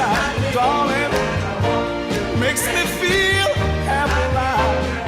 inside, darling, makes me feel half alive.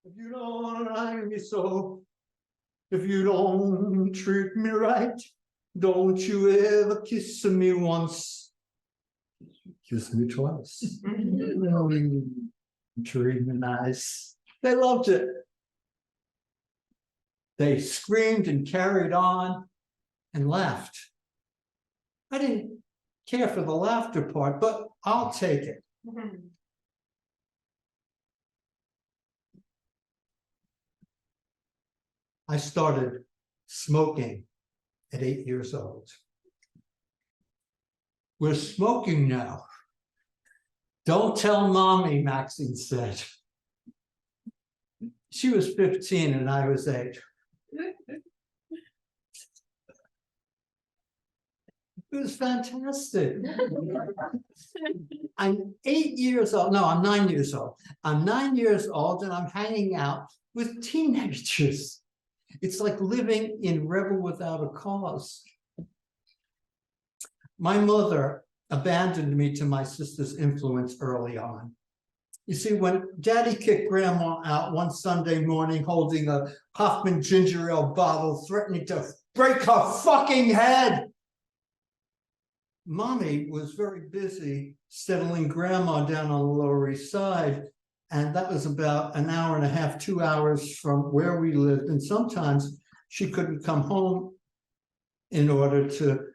If you don't like me so, if you don't treat me right, don't you ever kiss me once, kiss me twice. Treat me nice. They loved it. They screamed and carried on and laughed. I didn't care for the laughter part, but I'll take it. I started smoking at 8 years old. We're smoking now. Don't tell mommy, Maxine said. She was 15 and I was 8. It was fantastic. I'm 8 years old. No, I'm 9 years old. I'm 9 years old and I'm hanging out with teenagers. It's like living in Rebel Without a Cause. My mother abandoned me to my sister's influence early on. You see, when Daddy kicked Grandma out one Sunday morning holding a Hoffman ginger ale bottle, threatening to break her fucking head, Mommy was very busy settling Grandma down on the Lower East Side, and that was about an hour and a half, 2 hours from where we lived, and sometimes she couldn't come home in order to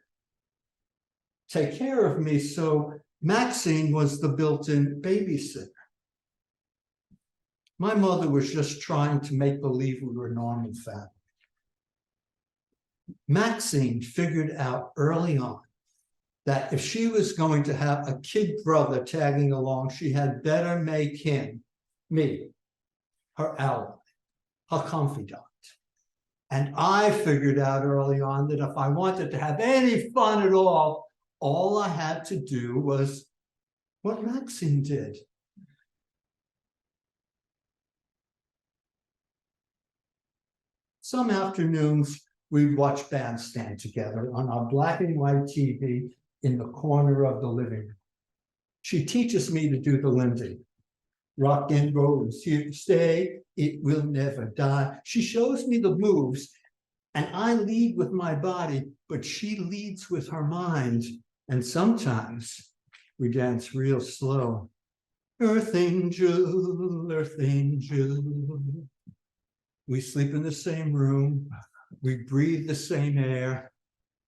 take care of me, so Maxine was the built-in babysitter. My mother was just trying to make believe we were a normal family. Maxine figured out early on that if she was going to have a kid brother tagging along, she had better make him, me, her ally, her confidant. And I figured out early on that if I wanted to have any fun at all I had to do was what Maxine did. Some afternoons, we'd watch Bandstand together on our black and white TV in the corner of the living room. She teaches me to do the Lindy. Rock and roll is here to stay. It will never die. She shows me the moves, and I lead with my body, but she leads with her mind. And sometimes we dance real slow. Earth angel, earth angel. We sleep in the same room. We breathe the same air.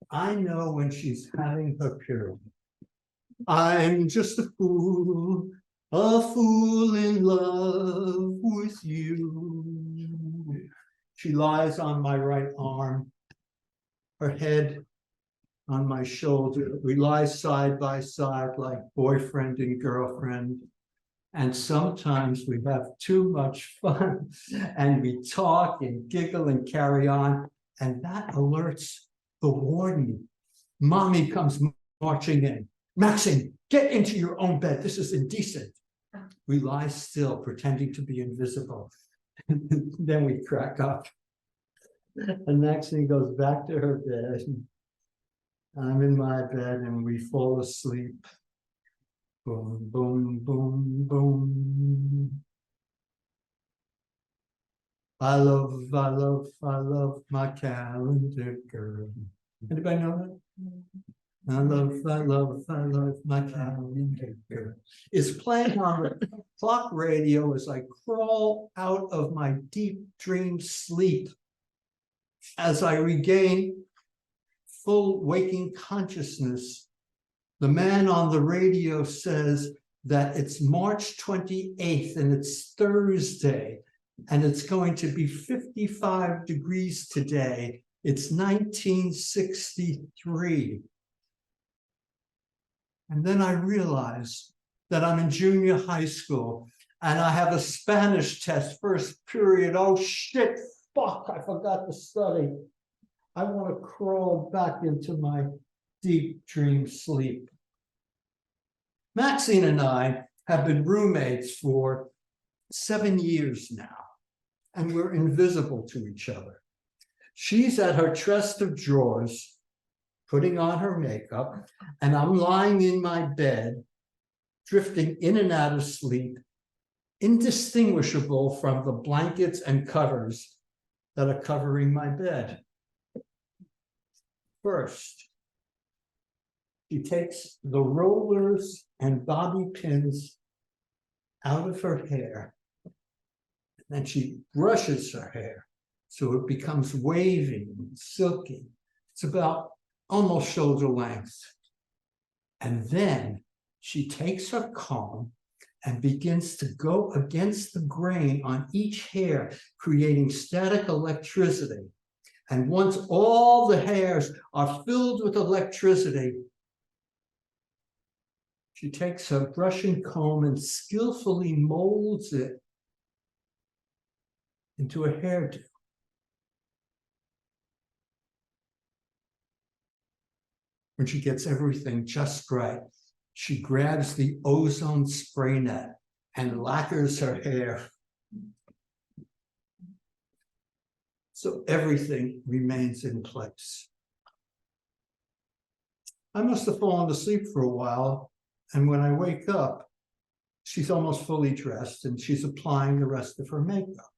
I know when she's having her period. I'm just a fool in love with you. She lies on my right arm, her head on my shoulder. We lie side by side like boyfriend and girlfriend. And sometimes we have too much fun and we talk and giggle and carry on. And that alerts the warden. Mommy comes marching in. Maxine, get into your own bed. This is indecent. We lie still, pretending to be invisible. Then we crack up. And Maxine goes back to her bed. I'm in my bed and we fall asleep. Boom, boom, boom, boom. I love my calendar girl. Anybody know that? I love my calendar girl. It's playing on the clock radio as I crawl out of my deep dream sleep. As I regain full waking consciousness, the man on the radio says that it's March 28th and it's Thursday and it's going to be 55 degrees today. It's 1963. And then I realize that I'm in junior high school and I have a Spanish test, first period. Oh shit, fuck, I forgot to study. I want to crawl back into my deep dream sleep. Maxine and I have been roommates for 7 years now, and we're invisible to each other. She's at her chest of drawers, putting on her makeup, and I'm lying in my bed, drifting in and out of sleep, indistinguishable from the blankets and covers that are covering my bed. First, she takes the rollers and bobby pins out of her hair, and then she brushes her hair so it becomes wavy and silky. It's about almost shoulder length. And then she takes her comb and begins to go against the grain on each hair, creating static electricity. And once all the hairs are filled with electricity, she takes her brush and comb and skillfully molds it into a hairdo. When she gets everything just right, she grabs the ozone spray net and lacquers her hair so everything remains in place. I must have fallen asleep for a while, and when I wake up, she's almost fully dressed and she's applying the rest of her makeup.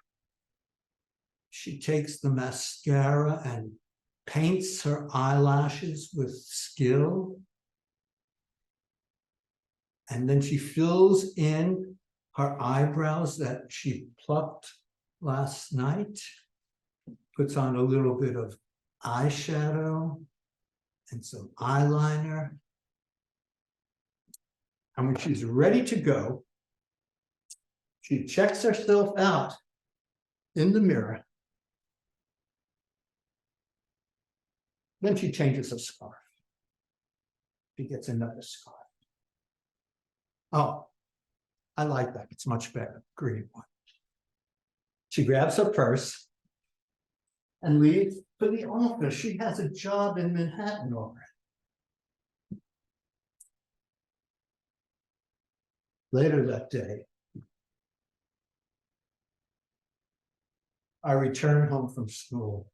She takes the mascara and paints her eyelashes with skill. And then she fills in her eyebrows that she plucked last night, puts on a little bit of eyeshadow and some eyeliner. And when she's ready to go, she checks herself out in the mirror. Then she changes her scarf. She gets another scarf. Oh, I like that. It's much better, green one. She grabs her purse and leaves for the office. She has a job in Manhattan already. Later that day, I return home from school.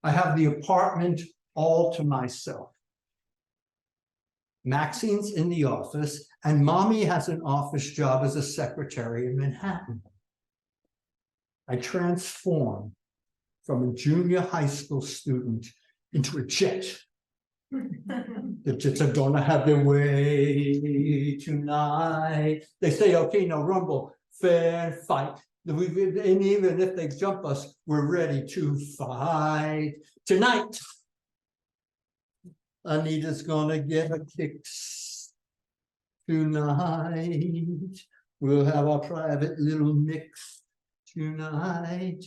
I have the apartment all to myself. Maxine's in the office, and Mommy has an office job as a secretary in Manhattan. I transform from a junior high school student into a jet. The jets are gonna have their way tonight. They say, okay, no rumble, fair fight. And even if they jump us, we're ready to fight. Tonight, Anita's gonna get her kicks. Tonight, we'll have our private little mix tonight.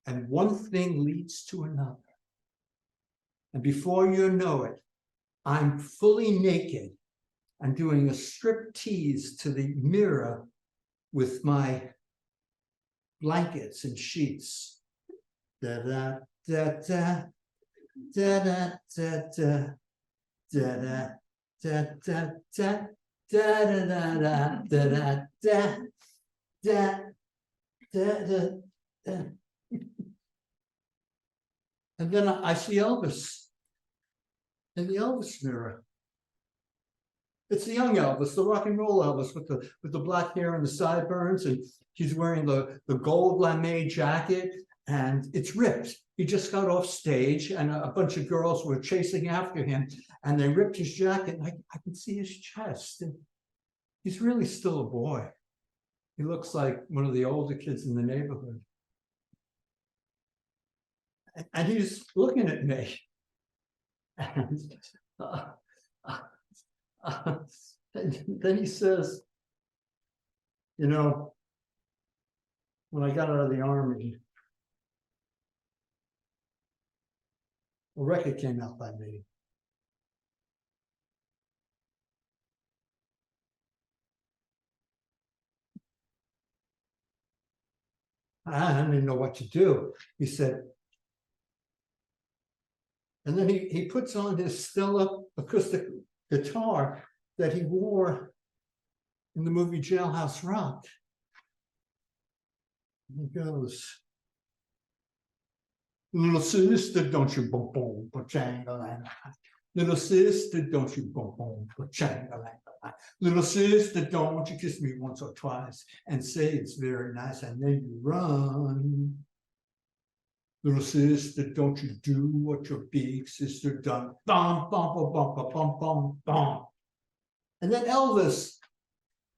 And one thing leads to another. And before you know it, I'm fully naked and doing a strip tease to the mirror with my blankets and sheets. Da da da da da da da da da da da da da da da da da da da. And then I see Elvis in the Elvis mirror. It's the young Elvis, the rock and roll Elvis with the black hair and the sideburns, and he's wearing the gold lame jacket, and it's ripped. He just got off stage, and a bunch of girls were chasing after him, and they ripped his jacket, and I can see his chest. And he's really still a boy. He looks like one of the older kids in the neighborhood. And he's looking at me. And then he says, you know, when I got out of the army, a record came out by me. I didn't know what to do. He said, and then he puts on his Stella acoustic guitar that he wore in the movie Jailhouse Rock. And he goes, little sister, don't you boom boom, ba-chang-a-lang. Little sister, don't you boom boom, ba-chang-a-lang. Little sister, don't you kiss me once or twice and say it's very nice, and then you run. Little sister, don't you do what your big sister done. Bum, bum, bum, bum, bum, bum, bum, bum. And then Elvis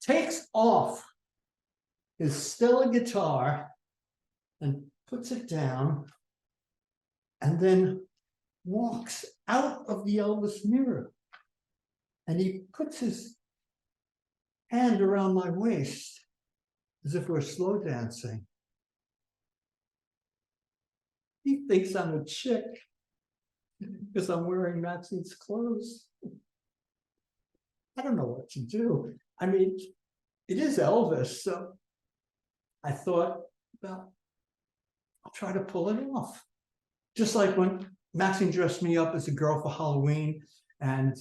takes off his Stella guitar and puts it down, and then walks out of the Elvis mirror. And he puts his hand around my waist as if we're slow dancing. He thinks I'm a chick because I'm wearing Maxine's clothes. I don't know what to do. I mean, it is Elvis, so I thought, well, I'll try to pull it off. Just like when Maxine dressed me up as a girl for Halloween, and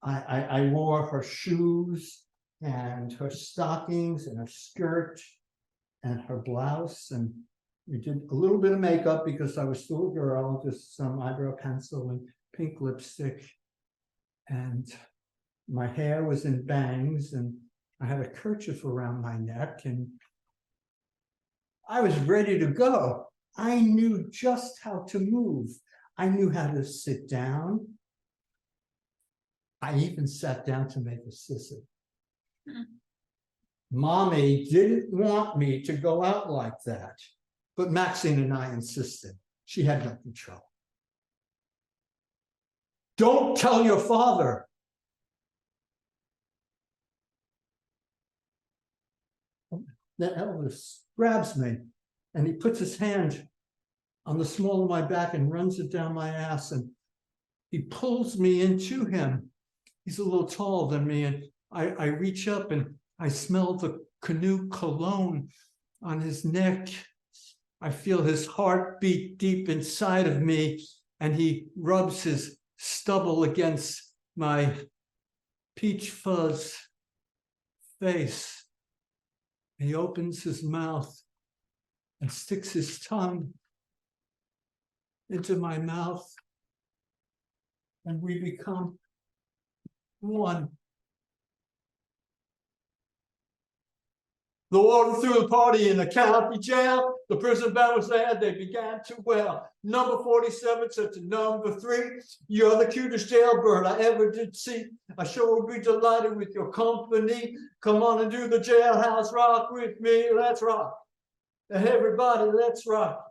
I wore her shoes and her stockings and her skirt and her blouse, and we did a little bit of makeup because I was still a girl, just some eyebrow pencil and pink lipstick, and my hair was in bangs, and I had a kerchief around my neck, and I was ready to go. I knew just how to move. I knew how to sit down. I even sat down to make a sissy. Mommy didn't want me to go out like that, but Maxine and I insisted. She had no control. Don't tell your father. Then Elvis grabs me and he puts his hand on the small of my back and runs it down my ass, and he pulls me into him. He's a little taller than me, and I reach up and I smell the canoe cologne on his neck. I feel his heart beat deep inside of me, and he rubs his stubble against my peach fuzz face. He opens his mouth and sticks his tongue into my mouth, and we become one. The warden threw the party in the county jail. The prison band was there. They began to wail. Number 47 said to number 3, "You're the cutest jailbird I ever did see. I sure will be delighted with your company. Come on and do the jailhouse rock with me. Let's rock. Everybody, let's rock."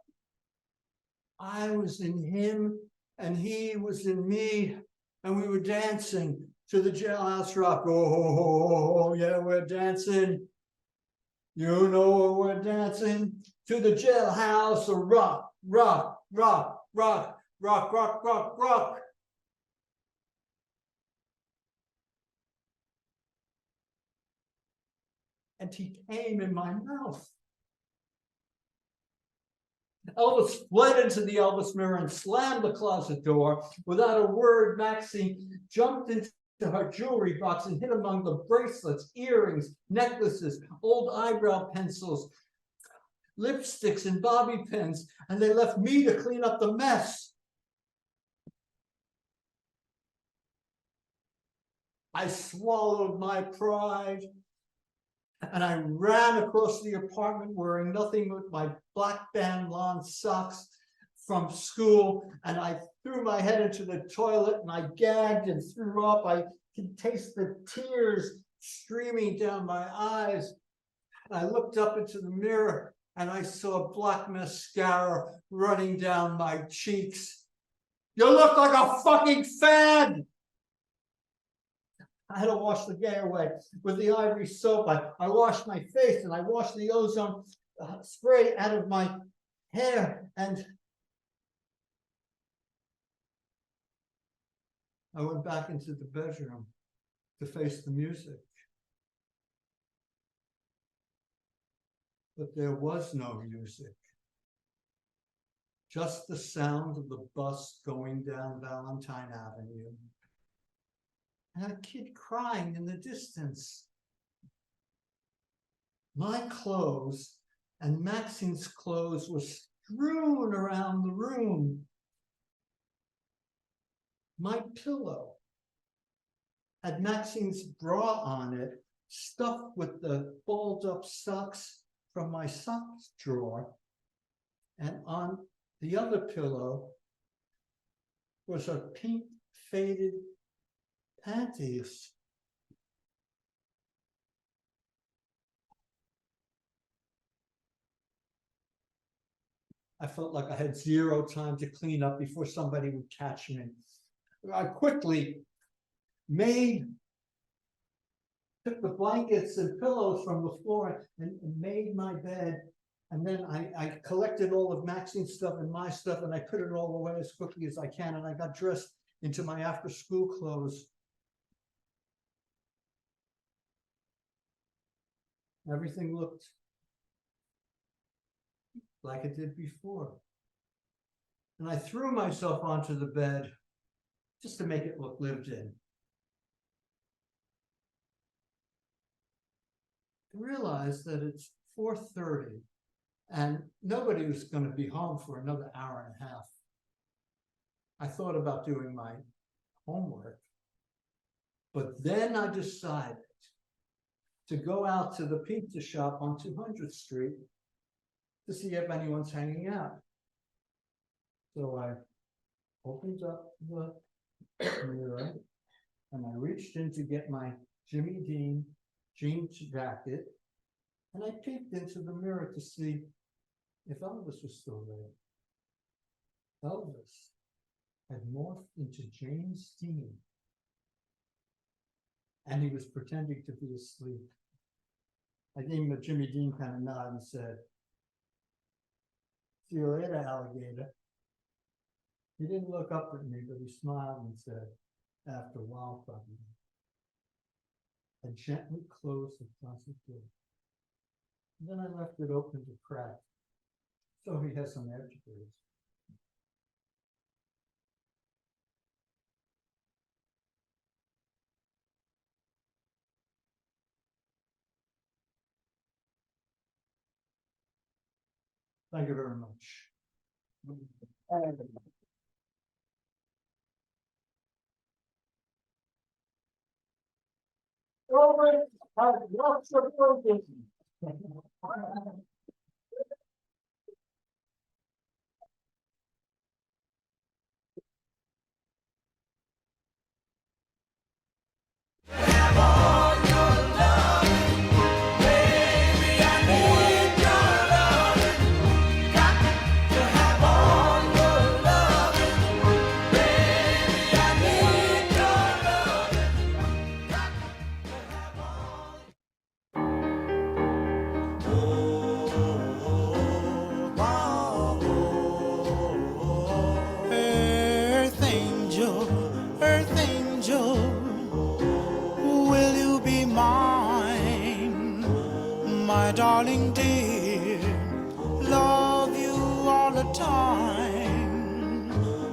I was in him and he was in me, and we were dancing to the jailhouse rock. Oh, yeah, we're dancing. You know we're dancing to the jailhouse rock, rock, rock, rock, rock, rock, rock, rock. And he came in my mouth. Elvis fled into the Elvis mirror and slammed the closet door. Without a word, Maxine jumped into her jewelry box and hid among the bracelets, earrings, necklaces, old eyebrow pencils, lipsticks, and bobby pins, and they left me to clean up the mess. I swallowed my pride, and I ran across the apartment wearing nothing but my black band lawn socks from school, and I threw my head into the toilet and I gagged and threw up. I could taste the tears streaming down my eyes. I looked up into the mirror and I saw black mascara running down my cheeks. "You look like a fucking fag!" I had to wash the gay away with the ivory soap. I washed my face and I washed the ozone spray out of my hair, and I went back into the bedroom to face the music. But there was no music. Just the sound of the bus going down Valentine Avenue. And a kid crying in the distance. My clothes and Maxine's clothes were strewn around the room. My pillow had Maxine's bra on it, stuffed with the balled up socks from my socks drawer. And on the other pillow was a pink faded panties. I felt like I had zero time to clean up before somebody would catch me. I quickly took the blankets and pillows from the floor and made my bed. And then I collected all of Maxine's stuff and my stuff, and I put it all away as quickly as I can. And I got dressed into my after-school clothes. Everything looked like it did before. And I threw myself onto the bed just to make it look lived in. I realized that it's 4:30 and nobody was going to be home for another hour and a half. I thought about doing my homework, but then I decided to go out to the pizza shop on 200th Street to see if anyone's hanging out. So I opened up the mirror and I reached in to get my Jimmy Dym jean jacket, and I peeked into the mirror to see if Elvis was still there. Elvis had morphed into James Dean, and he was pretending to be asleep. I gave him a Jimmy Dean kind of nod and said, "See you later, alligator." He didn't look up at me, but he smiled and said, "After a while, probably." I gently closed the closet door. And then I left it open to crack, so he has some air to breathe. Thank you very much. Earth angel, will you be mine? My darling dear, love you all the time.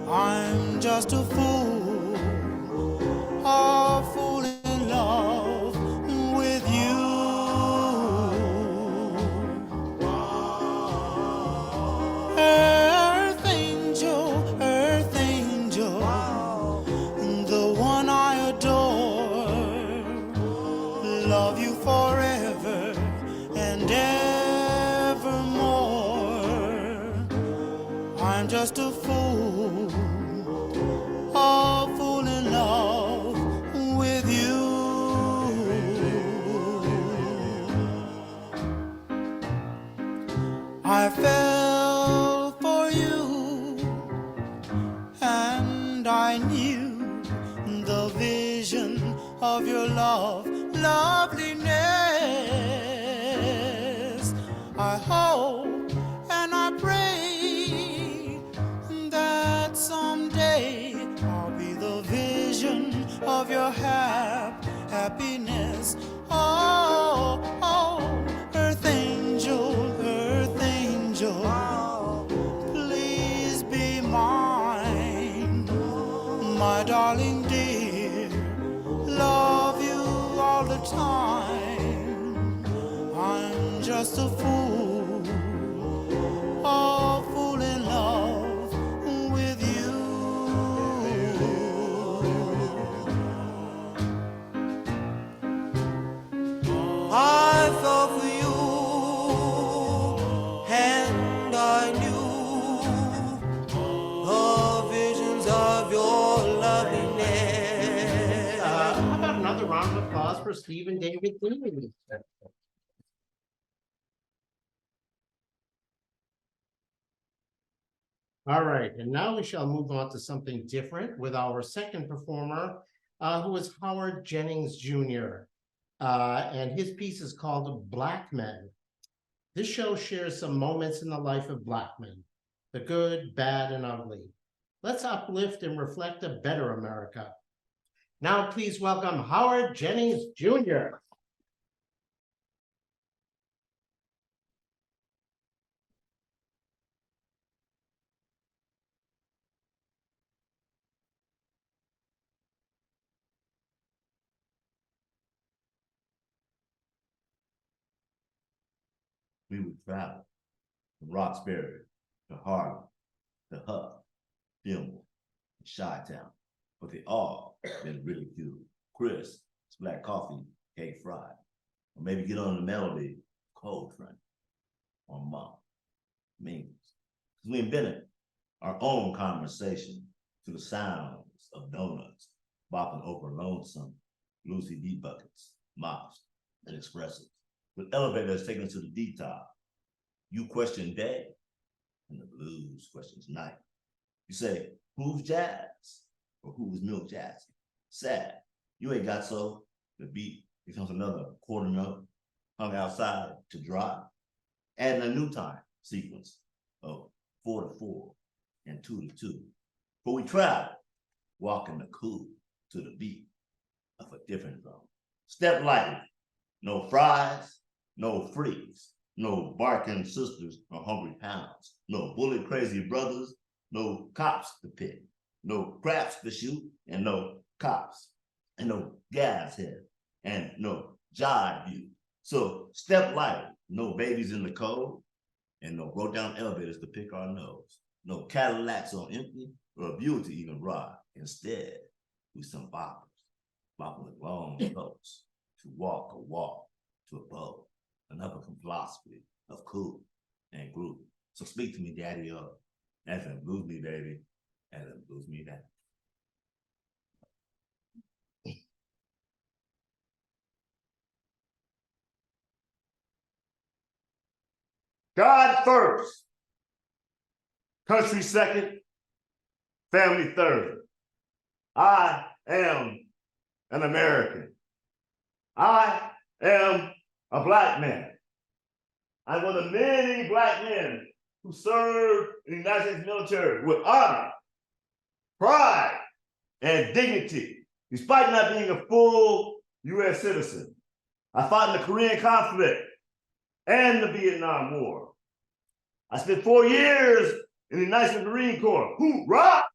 I'm just a fool in love with you. Earth angel, the one I adore, love you forever and evermore. I'm just a fool in love with you. I fell for you, and I knew the vision of your loveliness. I hope and I pray that someday I'll be the vision of your happiness. Oh, earth angel, please be mine, my darling dear, love you all the time. I'm just a fool in love with you. round of applause for Steve and David Dym. All right, and now we shall move on to something different with our second performer, who is Howard Jennings Jr. And his piece is called Black Men. This show shares some moments in the life of Black men, the good, bad, and ugly. Let's uplift and reflect a better America. Now, please welcome Howard Jennings Jr. We would travel from Roxbury to Harlem to Huff, Fillmore, and Chi-Town, but they all been really good. Chris, it's black coffee, cake fried, or maybe get on the melody, cold train, or mom, means. Because we invented our own conversation to the sounds of donuts, bopping over lonesome, Lucy D buckets, mops, and expresses. With elevators taking us to the D-top, you question day, and the blues questions night. You say, who's jazz? Or who's Milk Jackson? Sad, you ain't got so. The beat becomes another quarter note, hung outside to dry, adding a new time sequence of 4 to 4 and 2 to 2. But we travel, walking the cool to the beat of a different drum. Step lightly, no fries, no freaks, no barking sisters or hungry hounds, no bullet crazy brothers, no cops to pick, no craps to shoot, and no cops, and no gas head, and no jive view. So step light, no babies in the cold, and no broke down elevators to pick our nose, no Cadillacs on empty, or a Buick to even ride. Instead, we some boppers, bopping with long coats, to walk a walk to a boat. Another philosophy of cool and groove. So speak to me, daddy, as in blues me, baby, as in blues me, daddy. God first, country second, family third. I am an American. I am a black man. I'm one of many black men who served in the United States military with honor, pride, and dignity, despite not being a full U.S. citizen. I fought in the Korean conflict and the Vietnam War. I spent 4 years in the United States Marine Corps, hoorah,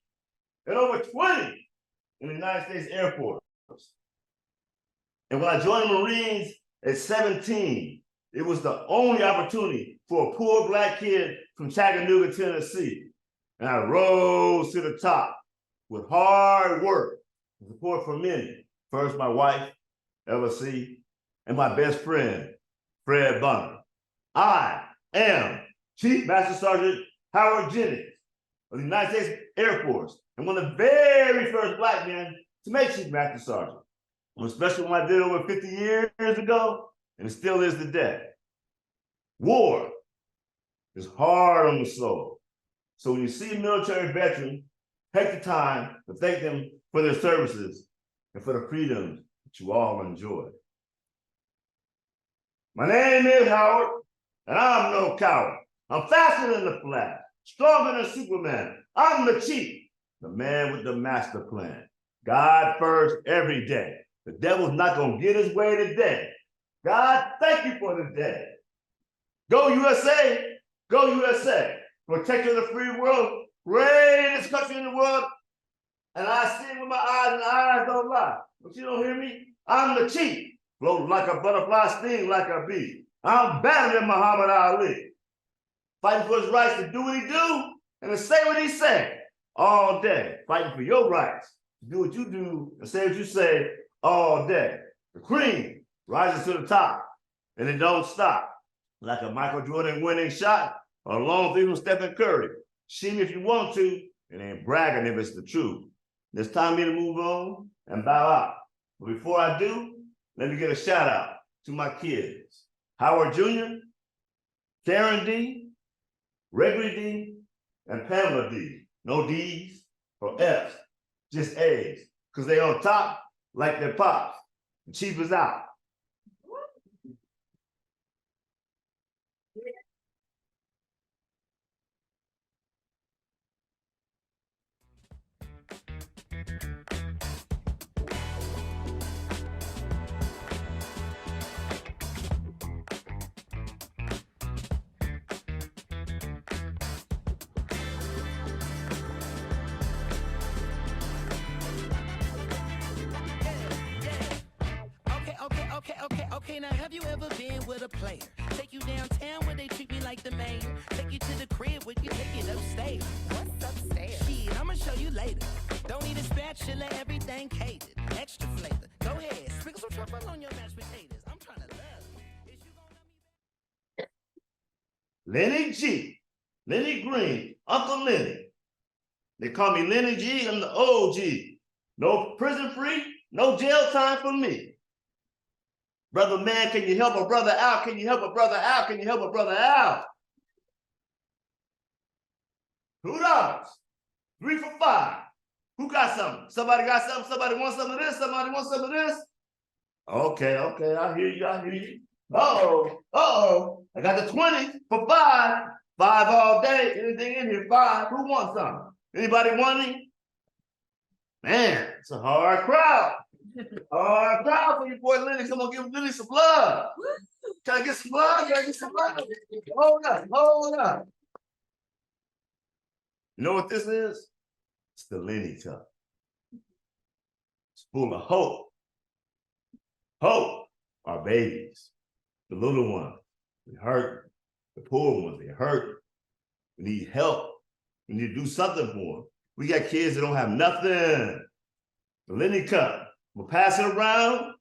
and over 20 in the United States Air Force. And when I joined the Marines at 17, it was the only opportunity for a poor black kid from Chattanooga, Tennessee. And I rose to the top with hard work and support from many. First, my wife, LSC, and my best friend, Fred Bunner. I am Chief Master Sergeant Howard Jennings of the United States Air Force, and one of the very first black men to make Chief Master Sergeant. Especially when I did it over 50 years ago, and it still is today. War is hard on the soul. So when you see a military veteran, take the time to thank them for their services and for the freedoms that you all enjoy. My name is Howard, and I'm no coward. I'm faster than the Flash, stronger than Superman. I'm the chief, the man with the master plan. God first every day. The devil's not gonna get his way today. God, thank you for the day. Go USA, go USA. Protector of the free world, greatest country in the world. And I see it with my eyes, and the eyes don't lie. But you don't hear me? I'm the chief. Float like a butterfly, sting like a bee. I'm better than Muhammad Ali. Fighting for his rights to do what he do and to say what he say all day. Fighting for your rights to do what you do and say what you say all day. The cream rises to the top and it don't stop. Like a Michael Jordan winning shot or a long three from Stephen Curry. See me if you want to, it ain't bragging if it's the truth. It's time for me to move on and bow out. But before I do, Let me get a shout out to my kids. Howard Jr., Karen D, Gregory D, and Pamela D. No D's or F's, just A's, because they on top like their pops. Chief is out. Okay, now have you ever been with a player? Take you downtown where they treat me like the mayor. Take you to the crib where you take it upstairs. What's upstairs? Shit, I'ma show you later. Don't need a spatula, everything catered. Extra flavor. Go ahead, sprinkle some truffle on your mashed potatoes. I'm trying to love you. Is you gonna let me Lenny G, Lenny Green, Uncle Lenny. They call me Lenny G, I'm the OG. No prison free, no jail time for me. Brother man, can you help a brother out? Can you help a brother out? Can you help a brother out? $2, 3 for $5. Who got something? Somebody got something? Somebody wants some of this? Somebody wants some of this? Okay, I hear you. Uh-oh. I got the 20 for $5. 5 all day. Anything in here, 5. Who wants some? Anybody want any? Man, it's a hard crowd. Hard crowd for you, boy Lenny. Come on, give Lenny some love. Can I get some love? Hold up. You know what this is? It's the Lenny Cup. It's full of hope. Hope, our babies, the little ones, they hurt. The poor ones, they hurt. We need help. We need to do something for them. We got kids that don't have nothing. The Lenny Cup. We'll pass it around,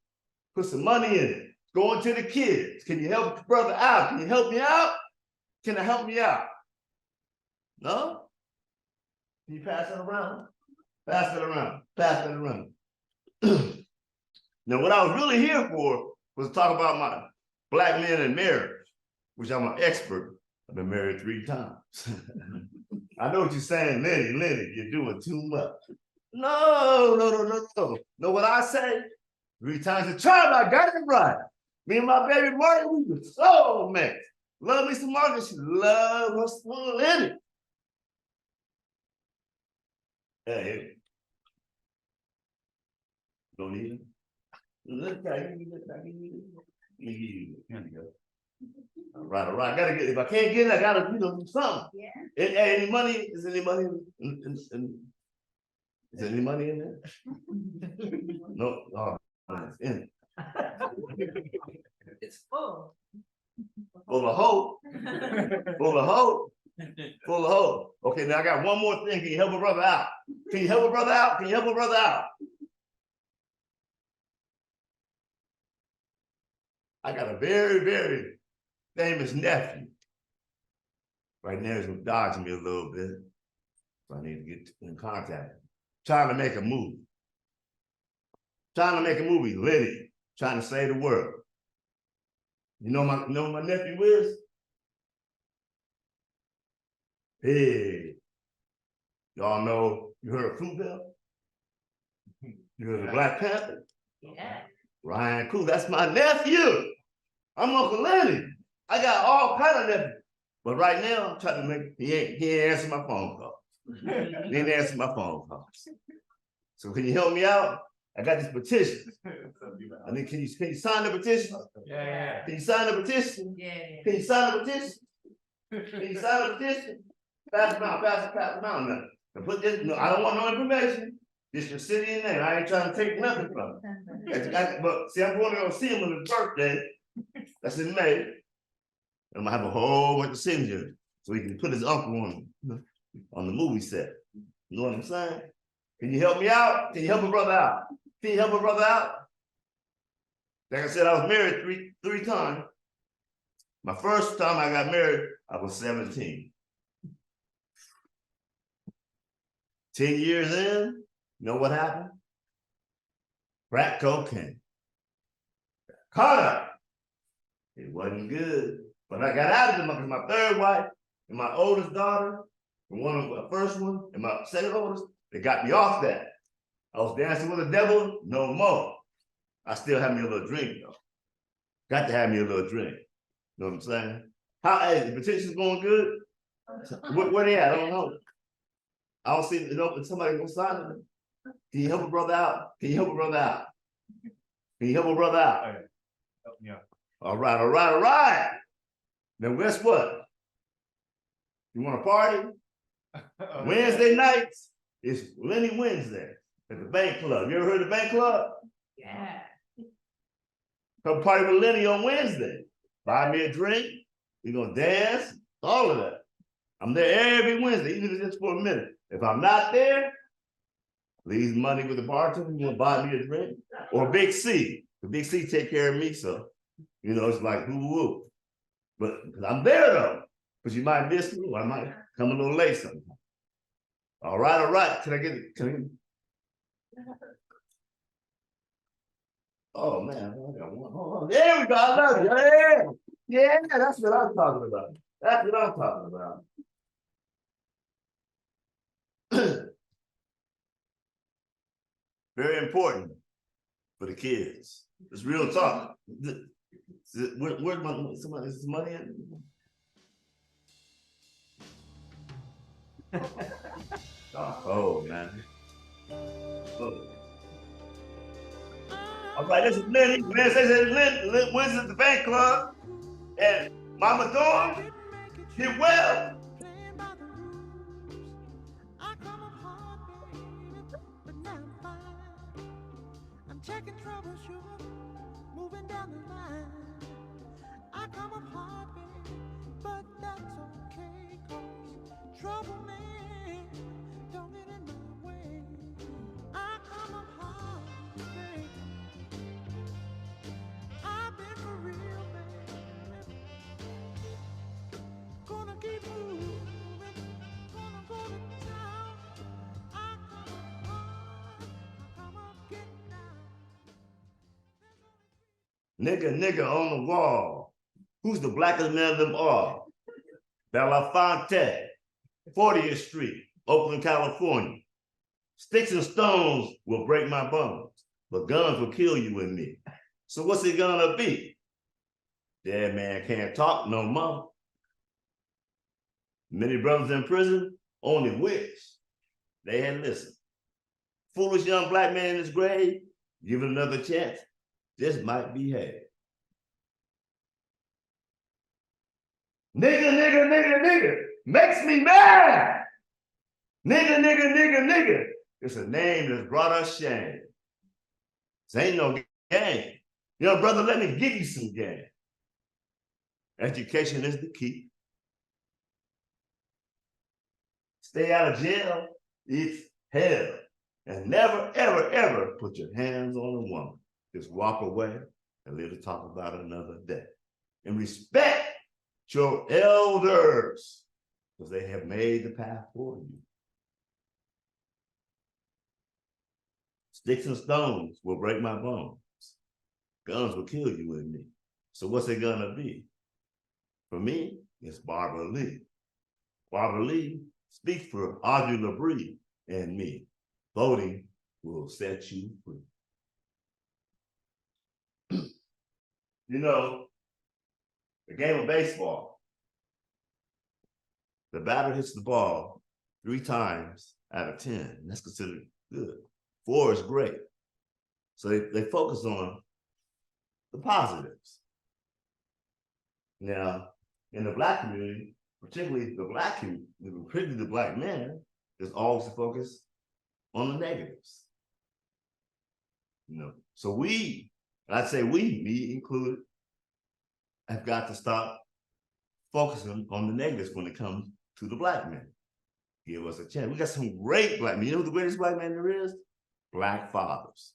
put some money in it. Going to the kids. Can you help your brother out? Can you help me out? Can I help me out? No? Can you pass it around? Pass it around. Now, what I was really here for was to talk about my black men in marriage, which I'm an expert. I've been married 3 times. I know what you're saying, Lenny, you're doing too much. No. Know what I say? 3 times a charm, I got it right. Me and my baby Marty, we were soulmates. Love me some Marty, she love her spoon Lenny. Hey. Don't need it? Look, I give you. All right. Gotta get. If I can't get it, I gotta do something. Yeah. Any money? Is there any money? Is there any money in there? No. Oh, it's in it. It's full. Full of hope. Full of hope. Okay, now I got one more thing. Can you help a brother out? Can you help a brother out? I got a very, very famous nephew. Right now he's dodging me a little bit. So I need to get in contact. Trying to make a movie. Lenny, trying to save the world. You know what my nephew is? Hey. Y'all know, you heard of Fruit Bell? You heard of Black Panther? Yeah. Ryan Cool, that's my nephew. I'm Uncle Lenny. I got all kind of nephews. But right now, I'm trying to make, he ain't answering my phone calls. He ain't answering my phone calls. So can you help me out? I got this petition. I mean, can you sign the petition? Yeah. Can you sign the petition? Yeah. Can you sign the petition? Can you sign the petition? Pass them out now. Now put this, no, I don't want no information. This your city and name. I ain't trying to take nothing from it. But see, I'm going to go see him on his birthday. That's in May. I'm gonna have a whole bunch of signatures so he can put his uncle on the movie set. You know what I'm saying? Can you help me out? Can you help a brother out? Like I said, I was married three times. My first time I got married, I was 17. 10 years in, you know what happened? Crack cocaine. Carter. It wasn't good. But I got out of it because my third wife and my oldest daughter, and one of the first one, and my second oldest, they got me off that. I was dancing with the devil, no more. I still have me a little drink though. Got to have me a little drink. You know what I'm saying? How hey, the petition's going good? Where they at? I don't know. I don't see somebody go sign it. Can you help a brother out? Can you help a brother out? Can you help a brother out? Yeah. All right, all right, all right. Now guess what? You want to party? Wednesday nights is Lenny Wednesday at the Bank Club. You ever heard of the Bank Club? Yeah. Come party with Lenny on Wednesday. Buy me a drink. We're gonna dance. All of that. I'm there every Wednesday, even if it's just for a minute. If I'm not there, leave money with the bartender. You want to buy me a drink? Or Big C. The Big C take care of me, so you know it's like woo. But I'm there though. Because you might miss me, or I might come a little late sometimes. All right, all right. Can I get it? Oh man, I got one. Hold on. There we go. I love you. Yeah, that's what I'm talking about. That's what I'm talking about. Very important for the kids. It's real talk. Where's my somebody? Is money in? Oh man. Oh. All right, this is Lenny. Man says Lynn wins at the Bank Club. And Mama Dawn did well. Checking troubleshoot, moving down the line. I come up hard, baby, but that's okay, 'cause trouble, man, don't get in my way. I come up hard, baby. I've been for real, baby. Gonna keep moving, gonna go to town. I come up hard, I come up getting down. Nigga on the wall. Who's the blackest man of them all? Belafonte, 40th Street, Oakland, California. Sticks and stones will break my bones, but guns will kill you and me. So what's it gonna be? Dead man can't talk no more. Many brothers in prison only wish they had listened. Foolish young black man in his grave, give it another chance. This might be hell. Nigga, makes me mad. Nigga. It's a name that's brought us shame. This ain't no game. You know, brother, let me give you some game. Education is the key. Stay out of jail, it's hell. And never, ever put your hands on a woman. Just walk away and live to talk about another day. And respect your elders, because they have made the path for you. Sticks and stones will break my bones. Guns will kill you and me. So what's it gonna be? For me, it's Barbara Lee. Barbara Lee speaks for Audrey LaBrie and me. Voting will set you free. You know, the game of baseball, the batter hits the ball 3 times out of 10, and that's considered good. 4 is great. So they focus on the positives. Now, in the black community, particularly the black man, is always to focus on the negatives. You know, so I'd say we, me included, have got to stop focusing on the negatives when it comes to the black man. Give us a chance. We got some great black men. You know who the greatest black man there is? Black fathers.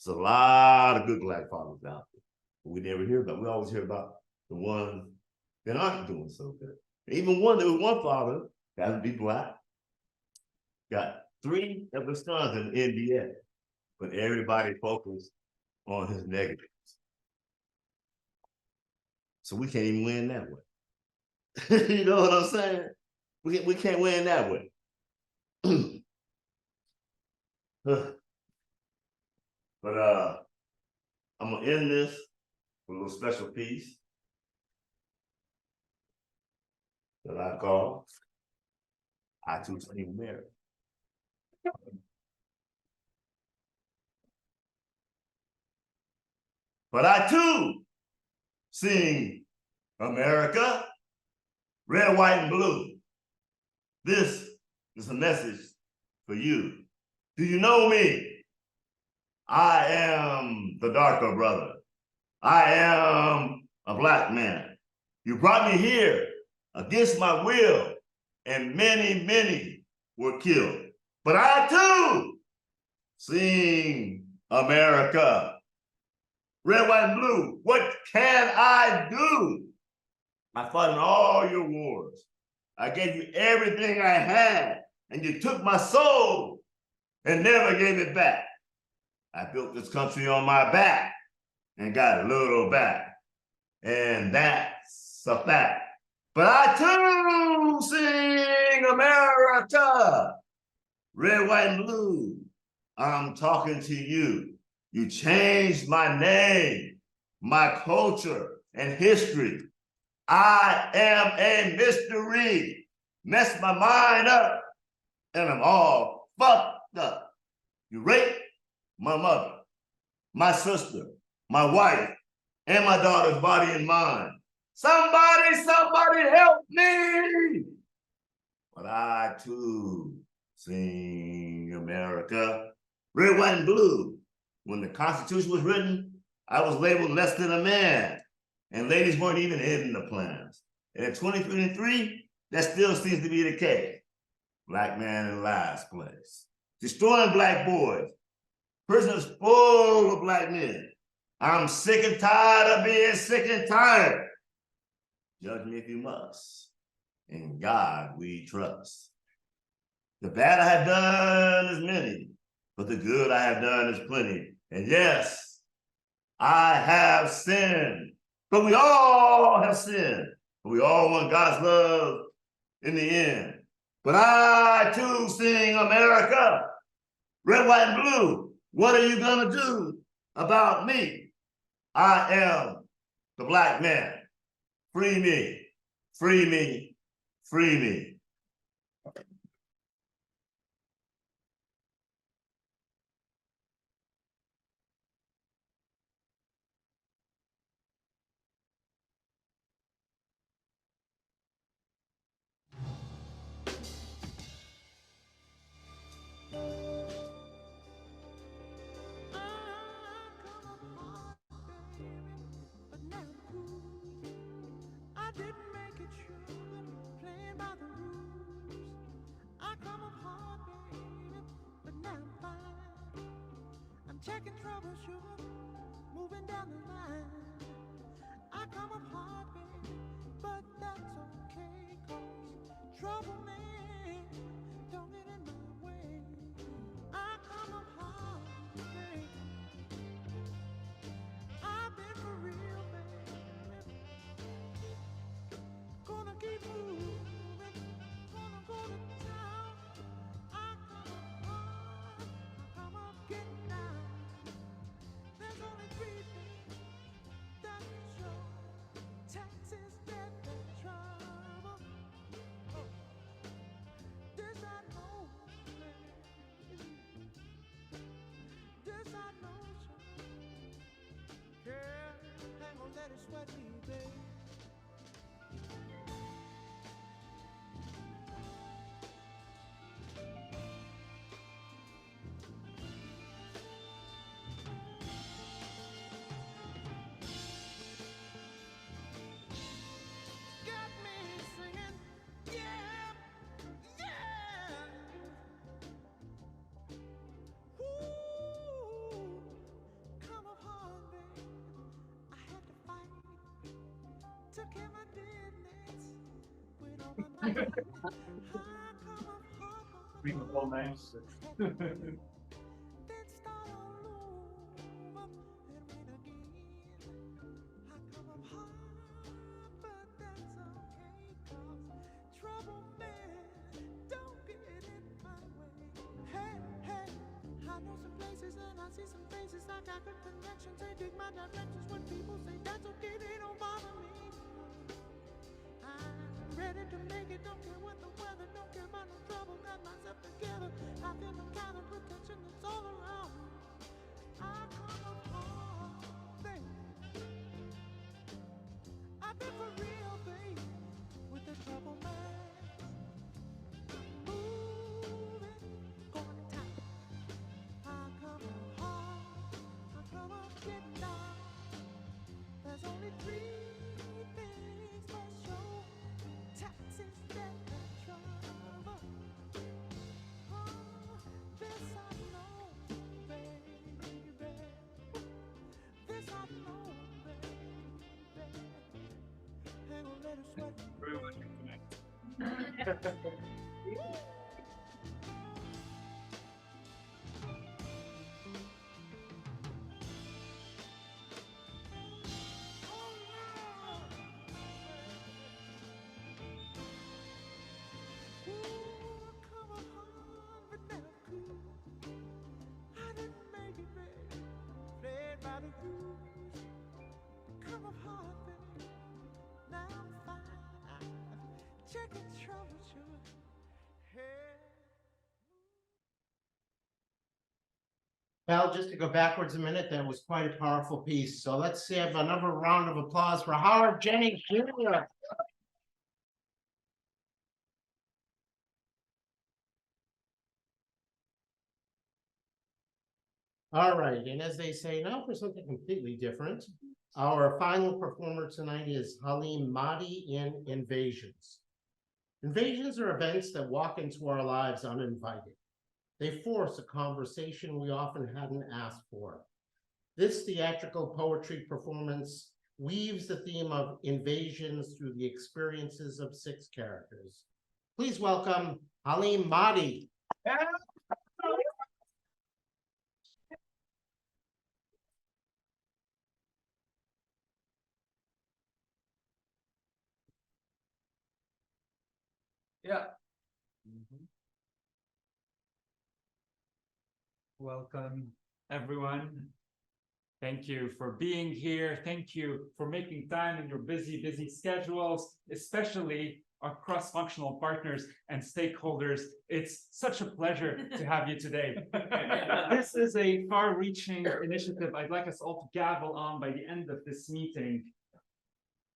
There's a lot of good black fathers out there, but we never hear about. We always hear about the ones that aren't doing so good. Even there was one father, got to be black, got 3 of his sons in the NBA, but everybody focused on his negatives. So we can't even win that way. You know what I'm saying? We can't win that way. But I'm gonna end this with a little special piece that I call I Too Sing America. But I too sing America, red, white, and blue. This is a message for you. Do you know me? I am the darker brother. I am a black man. You brought me here against my will, and many, many were killed. But I too sing America. Red, white, and blue, what can I do? I fought in all your wars. I gave you everything I had, and you took my soul and never gave it back. I built this country on my back and got a little back. And that's a fact. But I too sing America. Red, white, and blue. I'm talking to you. You changed my name, my culture, and history. I am a mystery. Messed my mind up, and I'm all fucked up. You raped my mother, my sister, my wife, and my daughter's body and mind. Somebody help me! But I too sing America. Red, white, and blue. When the Constitution was written, I was labeled less than a man, and ladies weren't even in the plans. And in 2023, that still seems to be the case. Black man in last place. Destroying black boys. Prisons full of black men. I'm sick and tired of being sick and tired. Judge me if you must. In God we trust. The bad I have done is many, but the good I have done is plenty. And yes, I have sinned, but we all have sinned. But we all want God's love in the end. But I too sing America, red, white, and blue. What are you gonna do about me? I am the black man. Free me, free me, free me. I didn't make it sure, playing by the rules. I come up hard, baby, but now I'm fine. I'm checking troubleshooting, moving down the line. I come up hard, baby, but that's okay, 'cause trouble, man, don't get in my way. I come up hard, baby. I've been for real, baby. Gonna keep moving, gonna go to town. I come up hard, I come up getting down. There's only three things that show: taxes, debt, and trouble. Oh, this I know, baby. This I know, son. Girl, ain't gonna let it sweat me, baby. Got me singing, yeah, yeah. Ooh, come up hard, baby. I had to fight, took care of my business with all my might. I come up hard, Read the full names. then start all over and win again. I come up hard, just like I got connections. They dig my directions when people say that's okay, they don't bother me. I'm ready to make it, don't care what the weather, don't care about no trouble, got myself together. I feel the kind of protection that's all around me. I come apart, baby. I've been for real, baby, with the trouble man. Moving, going to town. I come apart, I come up, get down. There's only three things for sure: taxes, debt, and trouble. Oh, this I know, baby. This I know, baby. Hang on, let it sweat. Well, just to go backwards a minute, that was quite a powerful piece. So let's have another round of applause for Howard Jennings Jr. All right, and as they say, now for something completely different. Our final performer tonight is Halim Madi in Invasions. Invasions are events that walk into our lives uninvited. They force a conversation we often hadn't asked for. This theatrical poetry performance weaves the theme of invasions through the experiences of 6 characters. Please welcome Halim Madi. Yeah. Welcome, everyone. Thank you for being here. Thank you for making time in your busy schedules, especially our cross-functional partners and stakeholders. It's such a pleasure to have you today. This is a far-reaching initiative I'd like us all to gavel on by the end of this meeting.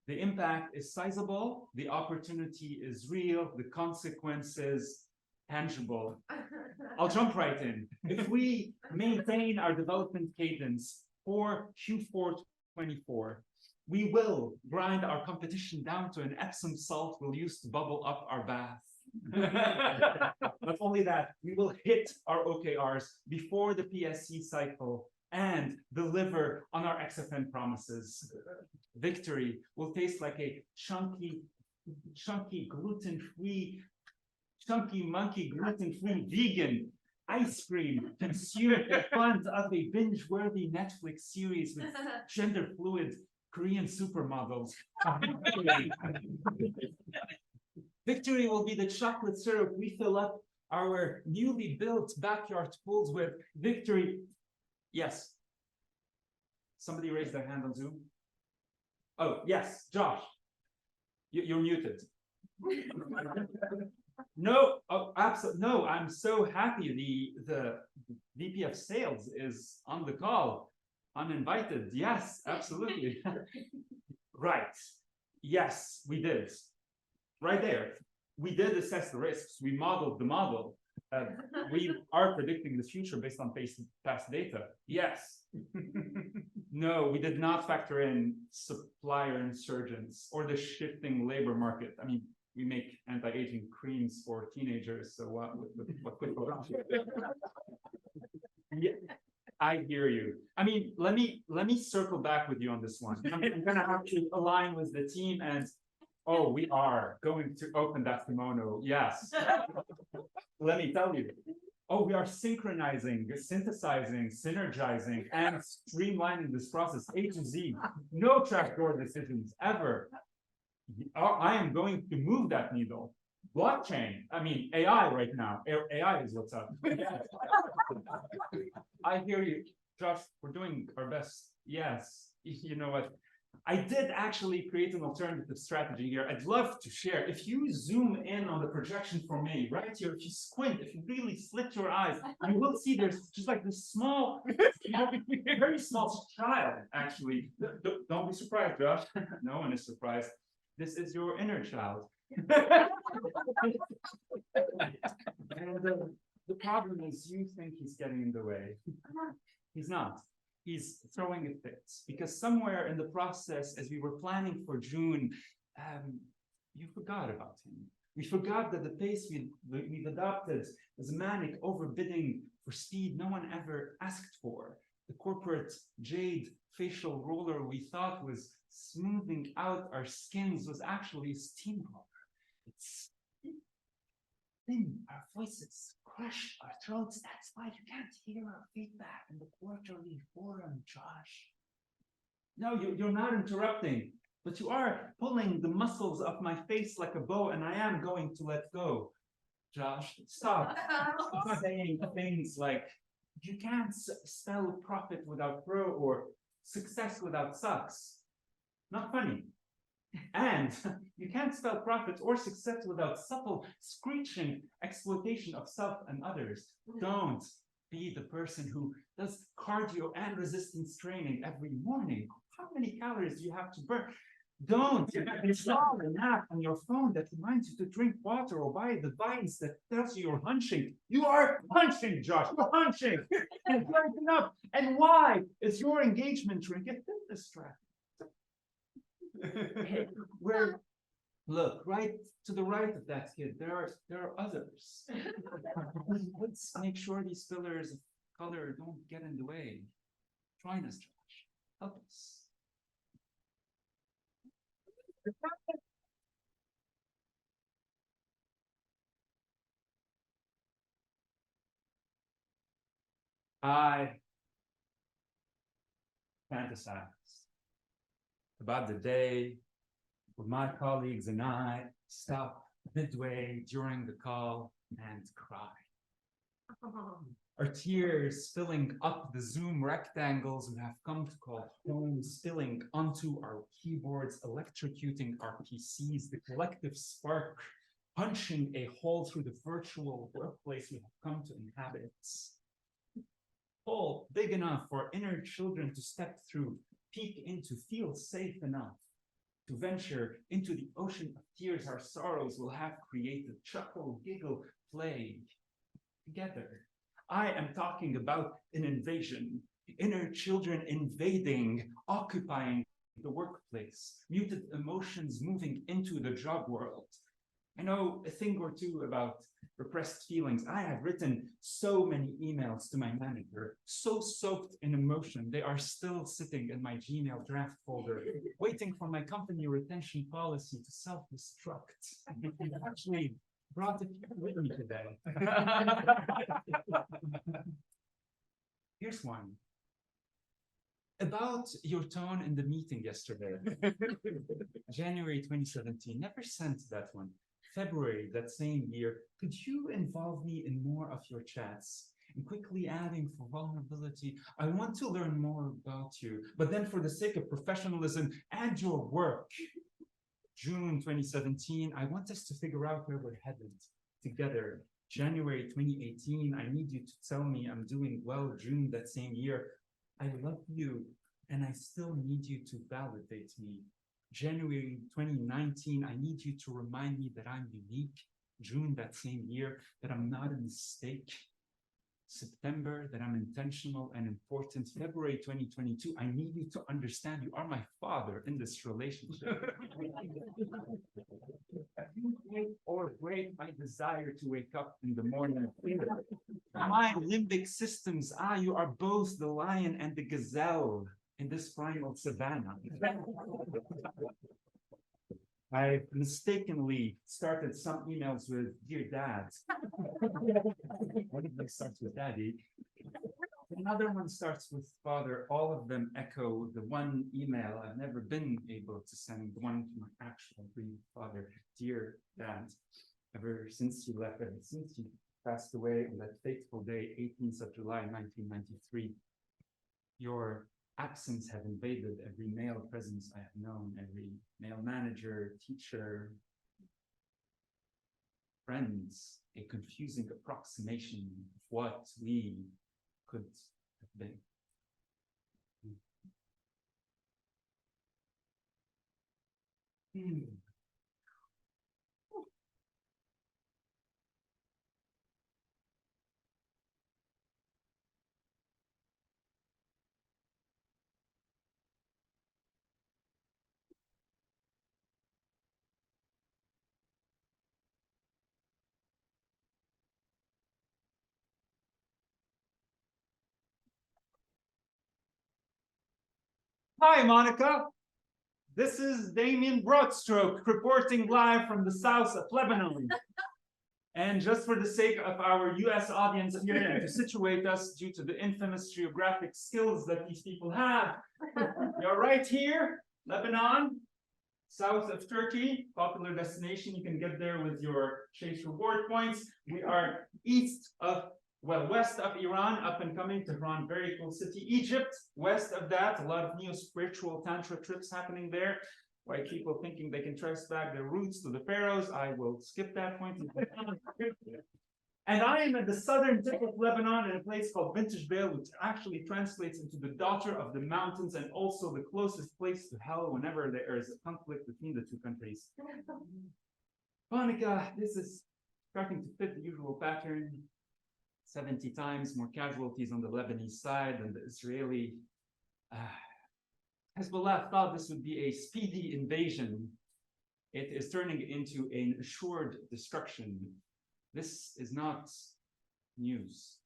The impact is sizable, the opportunity is real, the consequences tangible. I'll jump right in. If we maintain our development cadence for Q4 24, we will grind our competition down to an Epsom salt we'll use to bubble up our bath. Not only that, we will hit our OKRs before the PSC cycle and deliver on our XFN promises. Victory will taste like a chunky gluten-free, chunky monkey gluten-free vegan ice cream consumed in front of a binge-worthy Netflix series with gender-fluid Korean supermodels. Victory will be the chocolate syrup we fill up our newly built backyard pools with. Victory. Yes. Somebody raised their hand on Zoom. Oh, yes, Josh. You're muted. No, oh, absolutely. No, I'm so happy the VP of sales is on the call, uninvited. Yes, absolutely. Right. Yes, we did. Right there. We did assess the risks. We modeled the model. We are predicting the future based on past data. Yes. No, we did not factor in supplier insurgents or the shifting labor market. I mean, we make anti-aging creams for teenagers, so what could go wrong? Yeah, I hear you. I mean, let me circle back with you on this one. I'm gonna have to align with the team, and oh, we are going to open that kimono. Yes. Let me tell you. Oh, we are synchronizing, synthesizing, synergizing, and streamlining this process A to Z. No trapdoor decisions ever. I am going to move that needle. Blockchain, I mean, AI right now. AI is what's up. I hear you. Josh, we're doing our best. Yes, you know what? I did actually create an alternative strategy here. I'd love to share. If you zoom in on the projection for me, right here, if you squint, if you really slit your eyes, you will see there's just like this small, very small child, actually. Don't be surprised, Josh. No one is surprised. This is your inner child. And the problem is you think he's getting in the way. He's not. He's throwing a fit because somewhere in the process, as we were planning for June, you forgot about him. We forgot that the pace we've adopted was manic, overbidding for speed no one ever asked for. The corporate jade facial roller we thought was smoothing out our skins was actually steamroller. It's thin, our voices crush our throats. That's why you can't hear our feedback in the quarterly forum, Josh. No, you're not interrupting, but you are pulling the muscles of my face like a bow, and I am going to let go. Josh, stop saying things like, you can't spell profit without pro or success without sucks. Not funny. And you can't spell profit or success without subtle, screeching exploitation of self and others. Don't be the person who does cardio and resistance training every morning. How many calories do you have to burn? Don't install an app on your phone that reminds you to drink water or buy a device that tells you you're hunching. You are hunching, Josh. You're hunching. And breaking up. And why is your engagement drink a fitness trap? Where, look, right to the right of that kid, there are others. Let's make sure these pillars of color don't get in the way. Join us, Josh. Help us. I fantasize about the day when my colleagues and I stop midway during the call and cry. Our tears filling up the Zoom rectangles we have come to call home, spilling onto our keyboards, electrocuting our PCs, the collective spark punching a hole through the virtual workplace we have come to inhabit. Hole big enough for inner children to step through, peek into, feel safe enough to venture into the ocean of tears our sorrows will have created, chuckle, giggle, play together. I am talking about an invasion, inner children invading, occupying the workplace, muted emotions moving into the job world. I know a thing or two about repressed feelings. I have written so many emails to my manager, so soaked in emotion, they are still sitting in my Gmail draft folder, waiting for my company retention policy to self-destruct. I actually brought it with me today. Here's one. About your tone in the meeting yesterday. January 2017, never sent that one. February that same year, could you involve me in more of your chats? And quickly adding for vulnerability, I want to learn more about you, but then for the sake of professionalism and your work. June 2017, I want us to figure out where we're headed together. January 2018, I need you to tell me I'm doing well. June that same year, I love you and I still need you to validate me. January 2019, I need you to remind me that I'm unique. June that same year, that I'm not a mistake. September, that I'm intentional and important. February 2022, I need you to understand you are my father in this relationship. Or break my desire to wake up in the morning. My limbic systems, you are both the lion and the gazelle in this primal savannah. I mistakenly started some emails with Dear Dad. One of them starts with Daddy. Another one starts with Father. All of them echo the one email I've never been able to send, the one to my actual real father. Dear Dad, ever since you left, ever since you passed away on that fateful day, 18th of July, 1993, Your absence have invaded every male presence I have known, every male manager, teacher, friends, a confusing approximation of what we could have been. Hi, Monica. This is Damien Broadstroke reporting live from the south of Lebanon. And just for the sake of our US audience here and to situate us due to the infamous geographic skills that these people have, you're right here, Lebanon, south of Turkey, popular destination. You can get there with your Chase reward points. We are west of Iran, up and coming, Tehran, very cool city. Egypt, west of that, a lot of neo-spiritual tantra trips happening there. White people thinking they can trace back their roots to the pharaohs. I will skip that point. And I am at the southern tip of Lebanon in a place called Vintage Vale, which actually translates into the daughter of the mountains and also the closest place to hell whenever there is a conflict between the two countries. Monica, this is starting to fit the usual pattern. 70 times more casualties on the Lebanese side than the Israeli. Hezbollah thought this would be a speedy invasion. It is turning into an assured destruction. This is not news.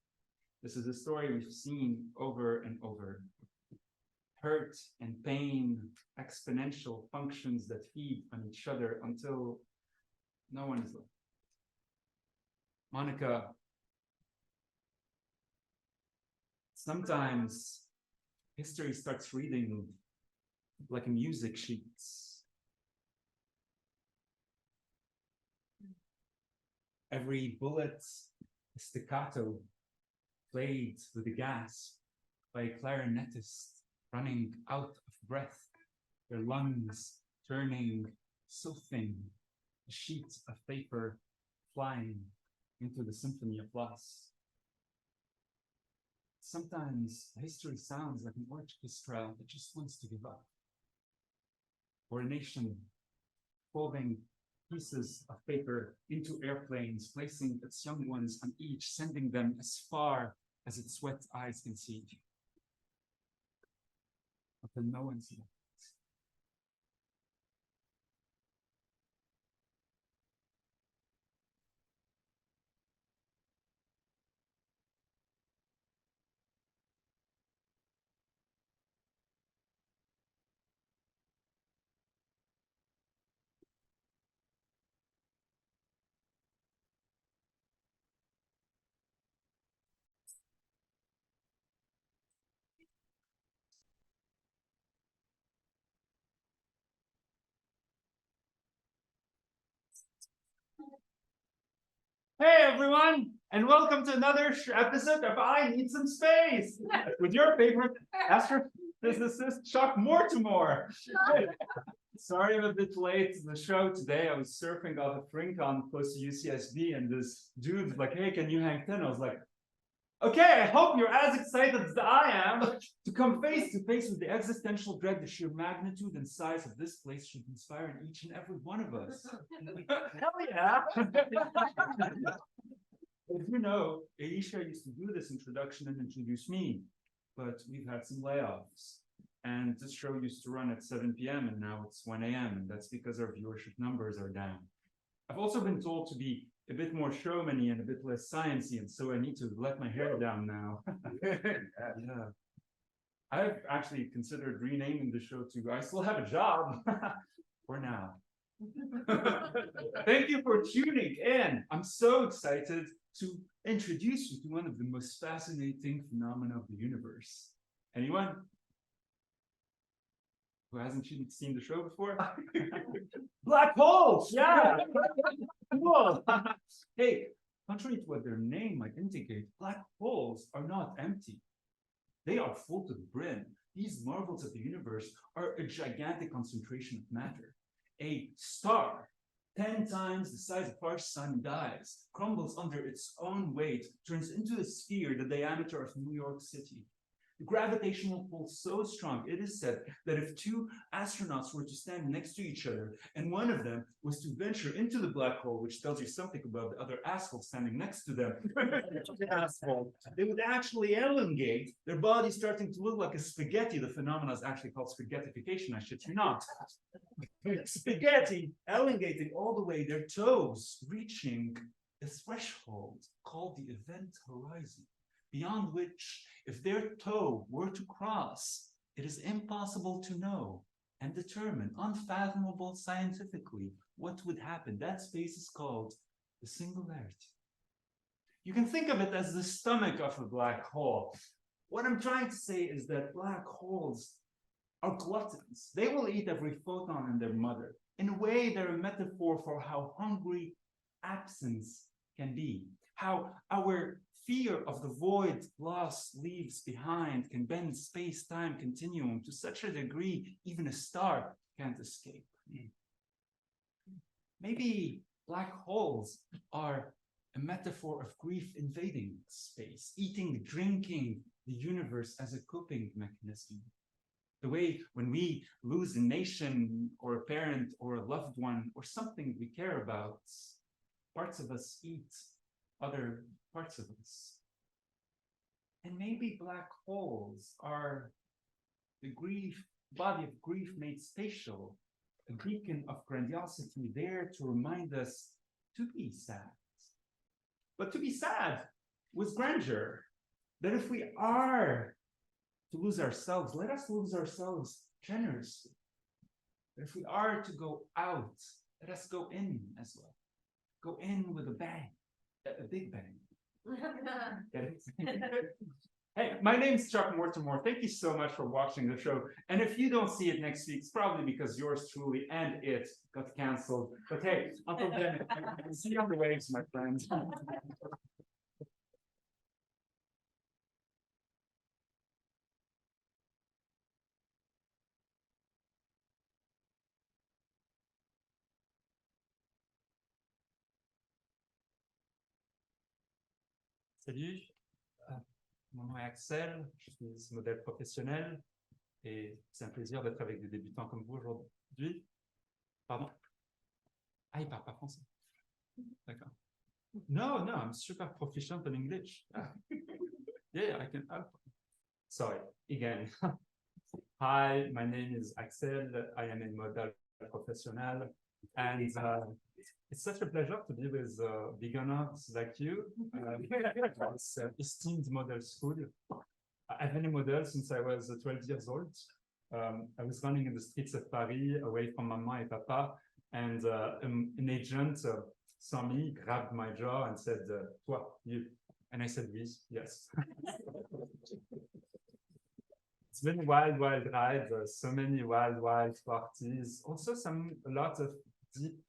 This is a story we've seen over and over. Hurt and pain, exponential functions that feed on each other until no one is left. Monica, sometimes history starts reading like a music sheet. Every bullet, staccato, played with a gasp by a clarinetist running out of breath, their lungs turning so thin, a sheet of paper flying into the symphony of loss. Sometimes history sounds like an orchestra that just wants to give up. Or a nation folding pieces of paper into airplanes, placing its young ones on each, sending them as far as its wet eyes can see. Until no one sees it. Hey everyone, and welcome to another episode of I Need Some Space with your favorite astrophysicist, Chuck Mortimer. Sorry I'm a bit late to the show today. I was surfing off a Rincon close to UCSB, and this dude was like, hey, can you hang 10? I was like, okay, I hope you're as excited as I am to come face to face with the existential dread. The sheer magnitude and size of this place should inspire in each and every one of us. Hell yeah! As you know, Aisha used to do this introduction and introduce me, but we've had some layoffs. And this show used to run at 7 p.m. and now it's 1 a.m. and that's because our viewership numbers are down. I've also been told to be a bit more showman-y and a bit less sciencey, and so I need to let my hair down now. Yeah. I've actually considered renaming the show to I Still Have a Job for now. Thank you for tuning in. I'm so excited to introduce you to one of the most fascinating phenomena of the universe. Anyone who hasn't seen the show before? Black holes, yeah. Cool. Hey, contrary to what their name might indicate, black holes are not empty. They are full to the brim. These marvels of the universe are a gigantic concentration of matter. A star 10 times the size of our sun dies, crumbles under its own weight, turns into a sphere the diameter of New York City. The gravitational pull so strong, it is said that if two astronauts were to stand next to each other and one of them was to venture into the black hole, which tells you something about the other asshole standing next to them, asshole, they would actually elongate, their body starting to look like a spaghetti. The phenomenon is actually called spaghettification, I shit you not. Spaghetti elongating all the way, their toes reaching a threshold called the event horizon, beyond which, if their toe were to cross, it is impossible to know and determine, unfathomable scientifically, what would happen. That space is called the singularity. You can think of it as the stomach of a black hole. What I'm trying to say is that black holes are gluttons. They will eat every photon in their mother. In a way, they're a metaphor for how hungry absence can be, how our fear of the void loss leaves behind can bend space-time continuum to such a degree even a star can't escape. Maybe black holes are a metaphor of grief invading space, eating, drinking the universe as a coping mechanism. The way when we lose a nation or a parent or a loved one or something we care about, parts of us eat other parts of us. And maybe black holes are the body of grief made spatial, a beacon of grandiosity there to remind us to be sad. But to be sad with grandeur, that if we are to lose ourselves, let us lose ourselves generously. But if we are to go out, let us go in as well. Go in with a bang, a big bang. Get it? Hey, my name's Chuck Mortimer. Thank you so much for watching the show. And if you don't see it next week, it's probably because yours truly and it got canceled. But hey, until then, see you on the waves, my friends. Salut, mon nom est Axel, je suis modèle professionnel et c'est un plaisir d'être avec des débutants comme vous aujourd'hui. Pardon? Ah, il parle pas français. D'accord. No, I'm super proficient in English. Yeah, I can help. Sorry, again. Hi, my name is Axel. I am a model professional. And it's such a pleasure to be with beginners like you. It's esteemed model school. I've been a model since I was 12 years old. I was running in the streets of Paris away from Mama and Papa, and an agent saw me, grabbed my jaw and said, toi, you. And I said, oui, yes. It's been a wild ride, so many wild parties. Also a lot of deep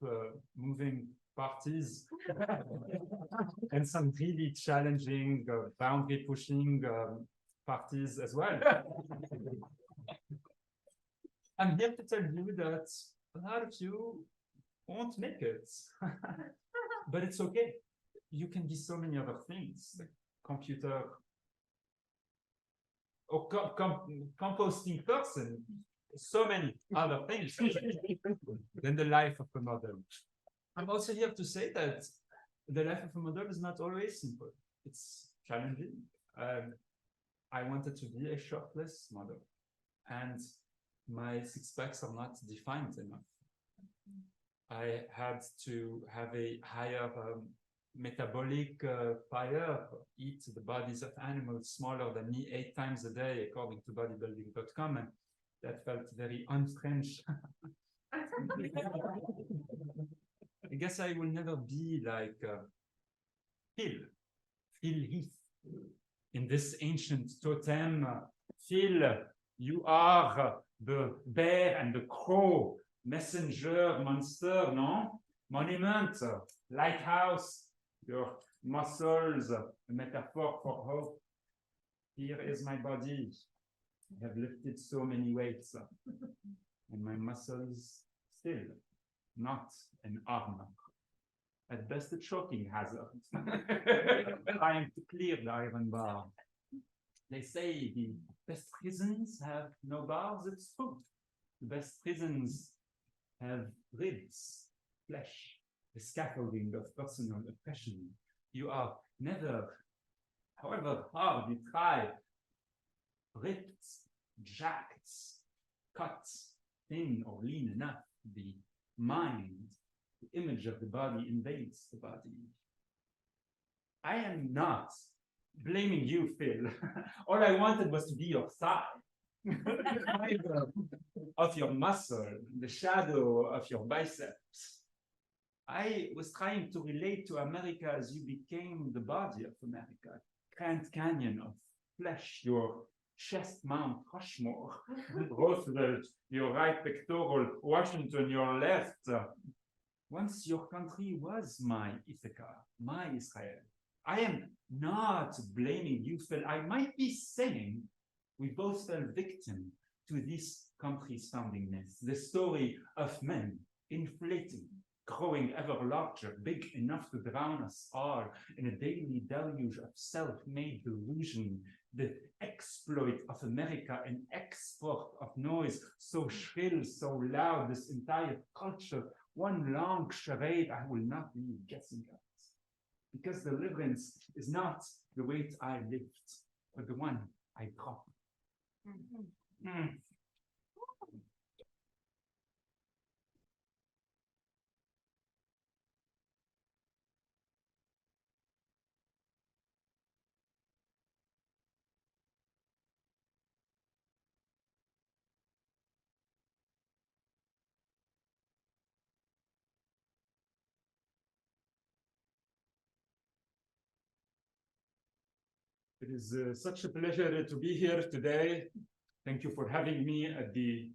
moving parties and some really challenging, boundary pushing parties as well. I'm here to tell you that a lot of you won't make it, but it's okay. You can be so many other things, like computer or composting person, so many other things than the life of a model. I'm also here to say that the life of a model is not always simple. It's challenging. I wanted to be a shirtless model, and my six packs are not defined enough. I had to have a higher metabolic fire, eat the bodies of animals smaller than me 8 times a day, according to bodybuilding.com, and that felt very un-French. I guess I will never be like Phil Heath in this ancient totem. Phil, you are the bear and the crow, messenger, monster, no? Monument, lighthouse, your muscles, a metaphor for hope. Here is my body. I have lifted so many weights, and my muscles still not an armor. At best, a choking hazard. Trying to clear the iron bar. They say the best prisons have no bars, it's true. The best prisons have ribs, flesh, the scaffolding of personal oppression. You are never, however hard you try, ripped, jacked, cut, thin or lean enough. The mind, the image of the body invades the body. I am not blaming you, Phil. All I wanted was to be your thigh. Of your muscle, the shadow of your biceps. I was trying to relate to America as you became the body of America. Grand Canyon of flesh, your chest Mount Rushmore, Roosevelt, your right pectoral, Washington, your left. Once your country was my Ithaca, my Israel. I am not blaming you, Phil. I might be saying we both fell victim to this country's founding myth, the story of men inflating, growing ever larger, big enough to drown us all in a daily deluge of self-made delusion, the exploit of America, an export of noise so shrill, so loud, this entire culture, one long charade I will not be guessing at. Because deliverance is not the weight I lift, but the one I drop. It is such a pleasure to be here today. Thank you for having me at the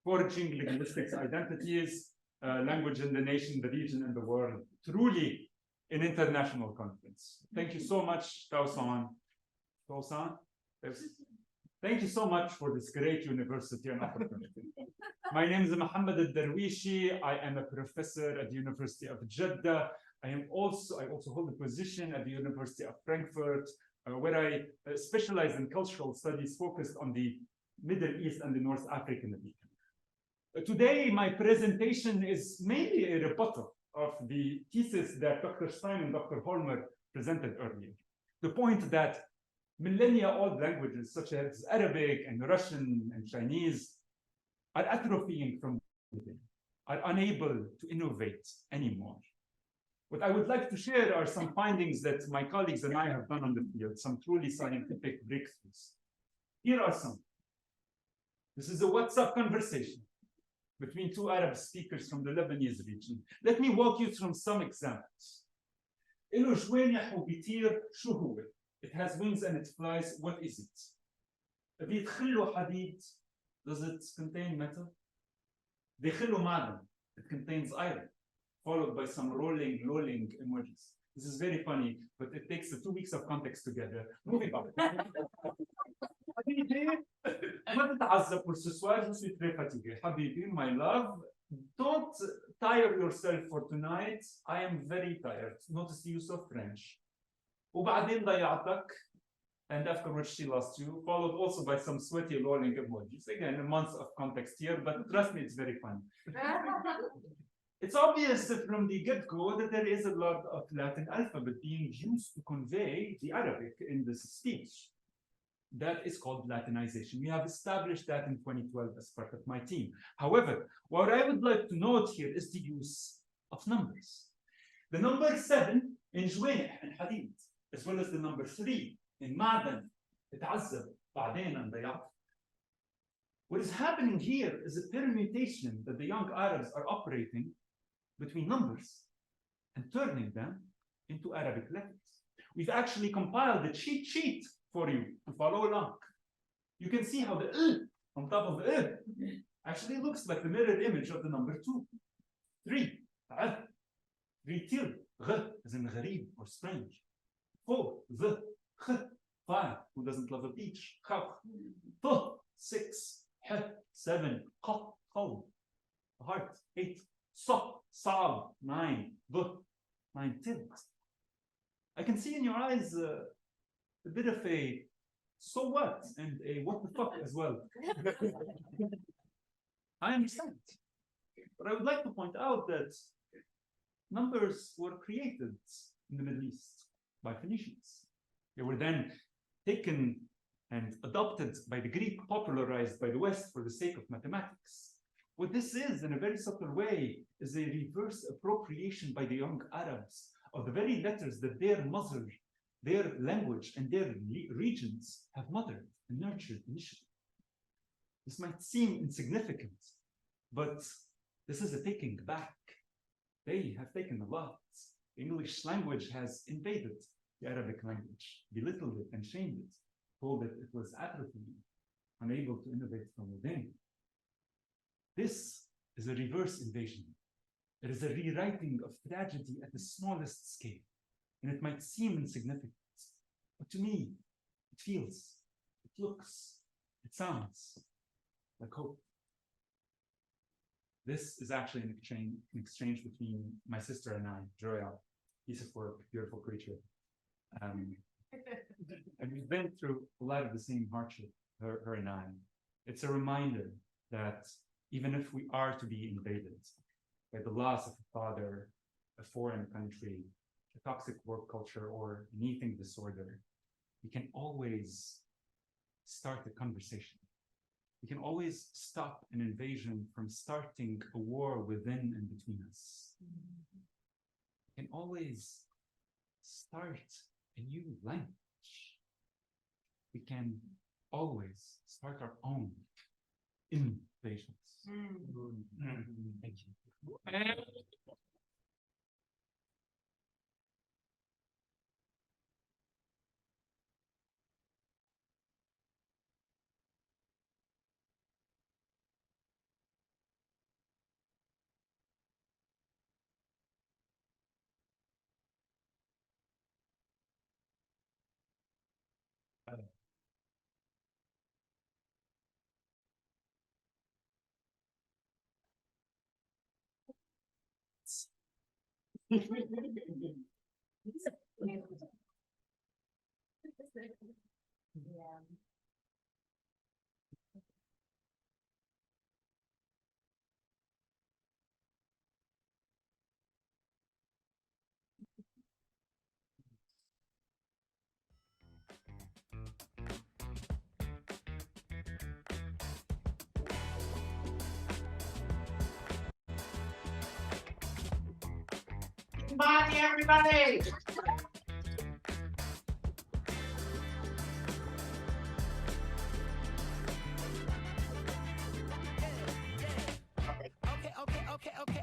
Forging Linguistics Identities, Language in the Nation, the Region, and the World. Truly an international conference. Thank you so much, Tausan. Tausan? Thank you so much for this great university and opportunity. My name is Mohammed Al-Darwishi. I am a professor at the University of Jeddah. I also hold a position at the University of Frankfurt, where I specialize in cultural studies focused on the Middle East and the North African region. Today, my presentation is mainly a rebuttal of the thesis that Dr. Stein and Dr. Holmer presented earlier. The point that millennia-old languages such as Arabic and Russian and Chinese are atrophying from within, are unable to innovate anymore. What I would like to share are some findings that my colleagues and I have done on the field, some truly scientific breakthroughs. Here are some. This is a WhatsApp conversation between two Arab speakers from the Lebanese region. Let me walk you through some examples. إله جوانح وبيطير شو هو؟ It has wings and it flies. What is it? بيدخل له حديد. Does it contain metal? بيدخل له معدن. It contains iron, followed by some rolling, lolling emojis. This is very funny, but it takes 2 weeks of context together. Moving on. حبيبي ما تتعذب pour ce soir, je suis très fatigué. حبيبي, my love, don't tire yourself for tonight. I am very tired. Notice the use of French. وبعدين ضيعتك, and afterwards she lost you, followed also by some sweaty rolling emojis. Again, a month of context here, but trust me, it's very funny. It's obvious from the get-go that there is a lot of Latin alphabet being used to convey the Arabic in this speech. That is called Latinization. We have established that in 2012 as part of my team. However, what I would like to note here is the use of numbers. The number 7 in جوانح and حديد, as well as the number 3 in معدن, اتعذب, بعدين انضيعت. What is happening here is a permutation that the young Arabs are operating between numbers and turning them into Arabic letters. We've actually compiled a cheat sheet for you to follow along. You can see how the on top of the actually looks like the mirror image of the number 2. 3, 3 till, as in gharib or strange. 4, the, 5. Who doesn't love a beach? Khaf. 6. H. 7. Qaf. Qaw. A heart. 8. Sa. Saab. 9. B. 9. Tilt. I can see in your eyes a bit of a so what and a what the fuck as well. I understand. But I would like to point out that numbers were created in the Middle East by Phoenicians. They were then taken and adopted by the Greek, popularized by the West for the sake of mathematics. What this is, in a very subtle way, is a reverse appropriation by the young Arabs of the very letters that their mother, their language, and their regions have mothered and nurtured initially. This might seem insignificant, but this is a taking back. They have taken a lot. The English language has invaded the Arabic language, belittled it and shamed it, told it it was atrophy, unable to innovate from within. This is a reverse invasion. It is a rewriting of tragedy at the smallest scale, and it might seem insignificant, but to me, it feels, it looks, it sounds like hope. This is actually an exchange between my sister and I, Joya, piece of work, beautiful creature. And we've been through a lot of the same hardship, her and I. It's a reminder that even if we are to be invaded by the loss of a father, a foreign country, a toxic work culture, or an eating disorder, we can always start a conversation. We can always stop an invasion from starting a war within and between us. We can always start a new language. We can always start our own invasions. Thank you. Bye, everybody.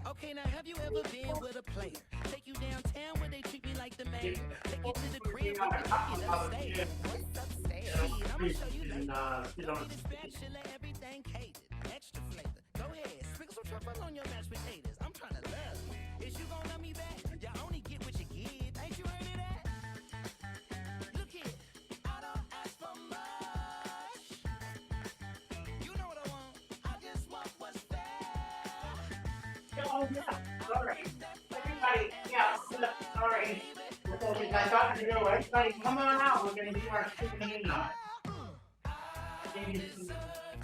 Okay, now have you ever been with a player? Take you downtown where they treat me like the mayor. Take you to the crib where they take you upstairs. What's upstairs? I'ma show you later. Don't need a spatula, everything catered. Extra flavor. Go ahead, sprinkle some truffle on your mashed potatoes. I'm trying to love you. Is you gonna love me back? You only get what you give. Ain't you heard of that? Look here, I don't ask for much. You know what I want. I just want what's fair. Oh, yeah, sorry. Everybody, yeah, sorry. I thought to do everybody, come on out. We're gonna do our chicken in now.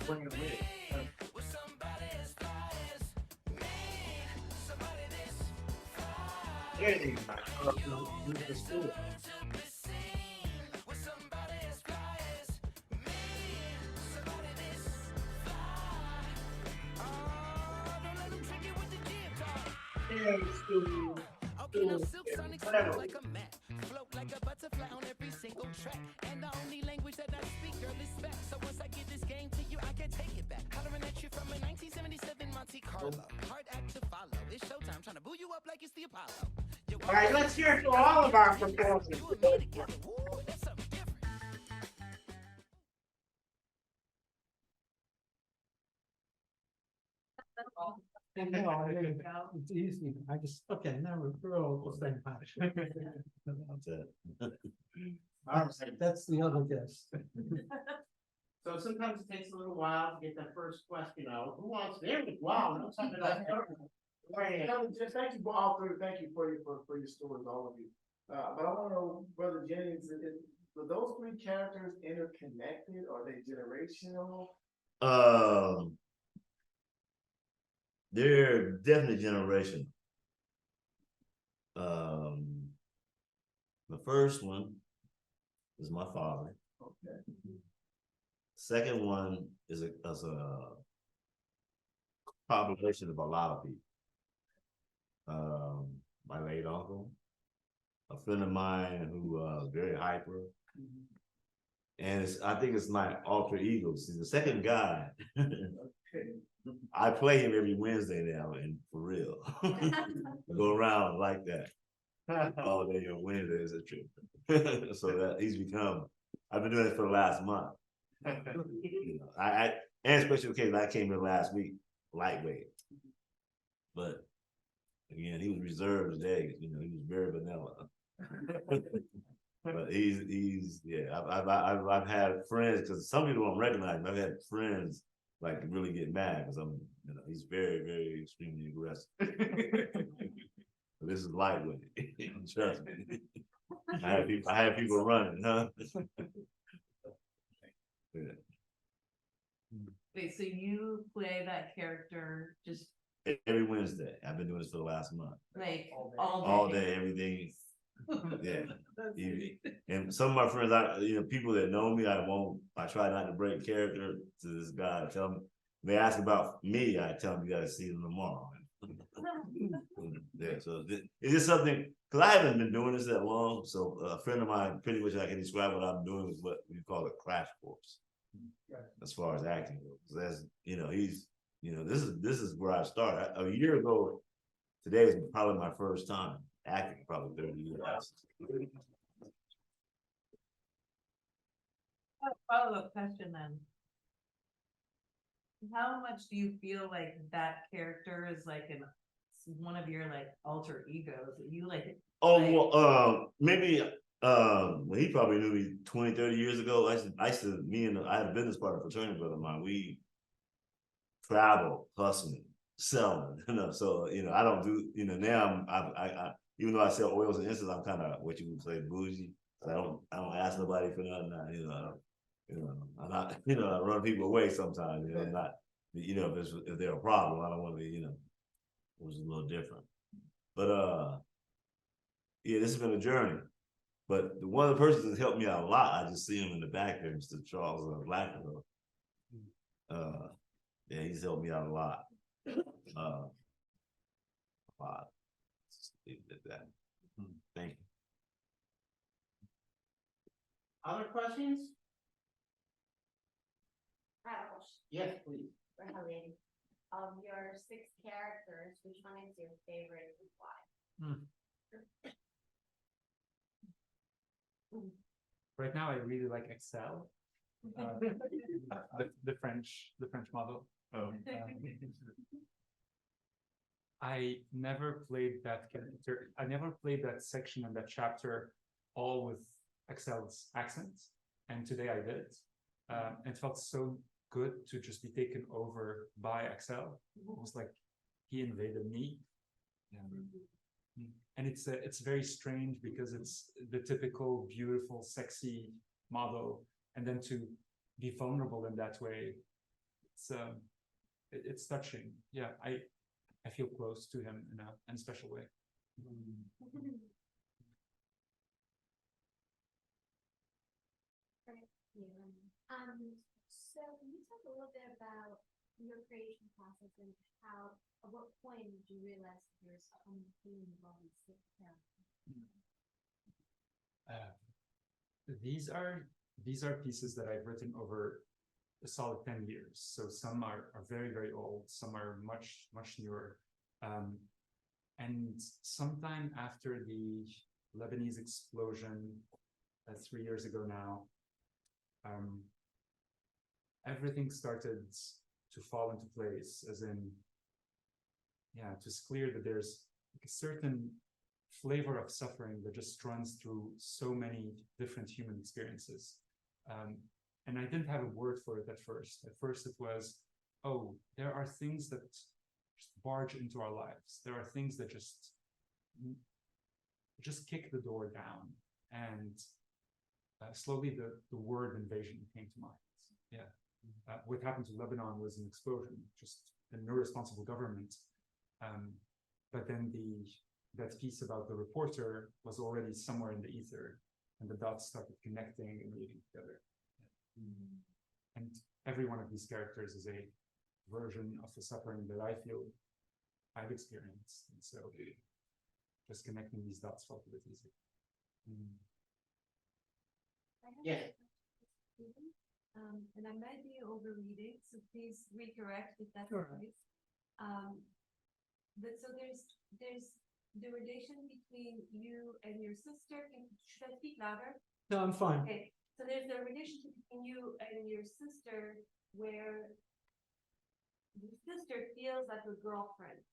Bring it with. There you go. Move the stool. Okay, now silk's on explode like a map. Float like a butterfly on every single track. And the only language that I speak, girl, is back. So once I give this game to you, I can take it back. Hollering at you from a 1977 Monte Carlo. Hard act to follow. It's showtime, trying to boo you up like it's the Apollo. All right, let's hear it for all of our performers. You and me together. Woo, that's something different. No, it's easy. I just, okay, now we're all the same patch. That's it. All right. That's the other guest. So sometimes it takes a little while to get that first question out. Who wants, wow, no, something else. Right. Just thank you for all three. Thank you for your stories, all of you. But I want to know, Brother Jennings, were those three characters interconnected? Are they generational? They're definitely generational. The first one is my father. Okay. Second one is a population of a lot of people. My late uncle, a friend of mine who very hyper, and I think it's my alter ego. See, the second guy, I play him every Wednesday now, and for real, I go around like that all day on Wednesdays. A trip, so that he's become. I've been doing it for the last month. You know, and special occasion, I came here last week, lightweight, but again, he was reserved today. You know, he was very vanilla. But he's yeah. I've had friends, because some people don't recognize him. I've had friends like really get mad because I'm, you know, he's very, very extremely aggressive. This is lightweight. Trust me. I have people running, huh? Yeah. Wait, so you play that character just Every Wednesday. I've been doing this for the last month. like All day, everything. Yeah. And some of my friends, people that know me, I try not to break character to this guy. I tell them, they ask about me, I tell them you gotta see them tomorrow. Yeah, so it's just something, because I haven't been doing this that long. So a friend of mine, pretty much I can describe what I'm doing is what we call a crash course. As far as acting goes. That's, this is where I started. A year ago, today was probably my first time acting, probably 30 years. follow-up question then. How much do you feel like that character is like one of your like alter egos that you like? Maybe when he probably knew me 20, 30 years ago. I had a business partner, fraternity brother of mine. We travel, hustling, selling, so I don't do, now I even though I sell oils and incense, I'm kind of what you would say bougie. I don't ask nobody for nothing. I'm not, I run people away sometimes. I'm not, if they're a problem, I don't want to be, it was a little different. But yeah, this has been a journey. But one of the persons that helped me out a lot, I just see him in the back there, Mr. Charles Blackwell. Yeah, he's helped me out a lot. A lot. Just leave it at that. Thank you. Other questions? Yes, please. For Halim, of your 6 characters, which one is your favorite and why? Right now, I really like Excel, the French model. I never played that character. I never played that section and that chapter all with Excel's accents, and today I did. It felt so good to just be taken over by Excel. It was like he invaded me. And it's very strange because it's the typical beautiful, sexy model, and then to be vulnerable in that way, it's touching. Yeah, I feel close to him in a special way. So can you talk a little bit about your creation process and at what point did you realize there's some theme involved in 6 characters? These are pieces that I've written over a solid 10 years. So some are very, very old, some are much, much newer. And sometime after the Lebanese explosion 3 years ago now, everything started to fall into place, as in, yeah, it's clear that there's like a certain flavor of suffering that just runs through so many different human experiences. And I didn't have a word for it at first. At first it was, oh, there are things that just barge into our lives. There are things that just kick the door down. And slowly the word invasion came to mind. Yeah. What happened to Lebanon was an explosion, just an irresponsible government. But then that piece about the reporter was already somewhere in the ether, and the dots started connecting and leading together. And every one of these characters is a version of the suffering that I feel I've experienced. And so just connecting these dots felt a bit easier. Yeah. And I might be overreading, so please recorrect if that's Sure. right. But so there's the relation between you and your sister. Should I speak louder? No, I'm fine. Okay, so there's a relationship between you and your sister where the sister feels like a girlfriend.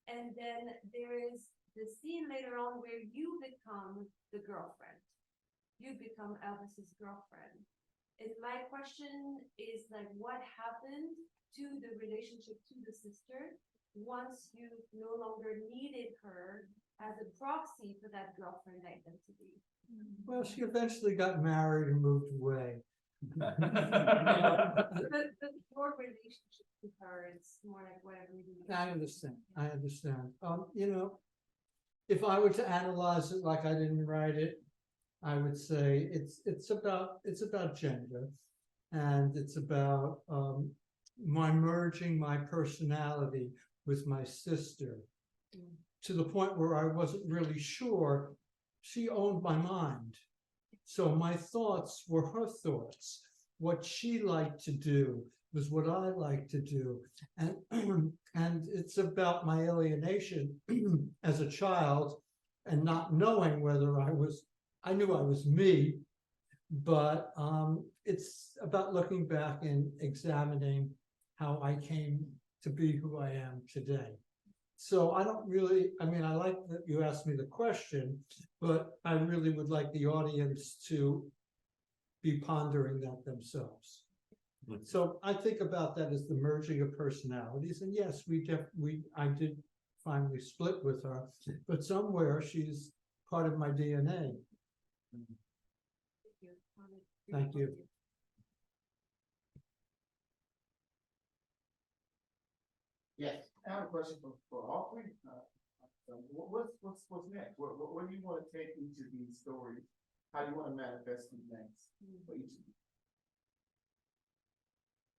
And then there is the scene later on where you become the girlfriend. You become Elvis's girlfriend. And my question is like, what happened to the relationship to the sister once you no longer needed her as a proxy for that girlfriend identity? Well, she eventually got married and moved away. But your relationship with her is more like whatever you do. I understand. I understand. You know, if I were to analyze it like I didn't write it, I would say it's about gender, and it's about my merging my personality with my sister to the point where I wasn't really sure she owned my mind. So my thoughts were her thoughts. What she liked to do was what I like to do. And, and it's about my alienation as a child and not knowing whether I knew I was me, but it's about looking back and examining how I came to be who I am today. So I don't really, I mean, I like that you asked me the question, but I really would like the audience to be pondering that themselves. So I think about that as the merging of personalities, and yes, I did finally split with her, but somewhere she's part of my DNA. Thank you. Yes. I have a question for all three. What's next? Where do you want to take each of these stories? How do you want to manifest them next for each of you?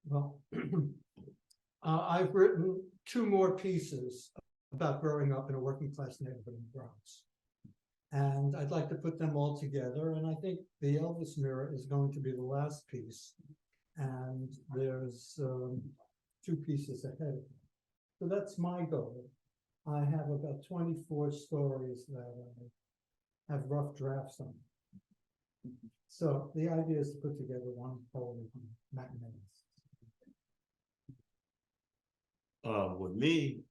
Well, I've written 2 more pieces about growing up in a working class neighborhood in the Bronx. And I'd like to put them all together. And I think the Elvis Mirror is going to be the last piece. And there's 2 pieces ahead. So that's my goal. I have about 24 stories that I have rough drafts on. So the idea is to put together one whole matinee. With me,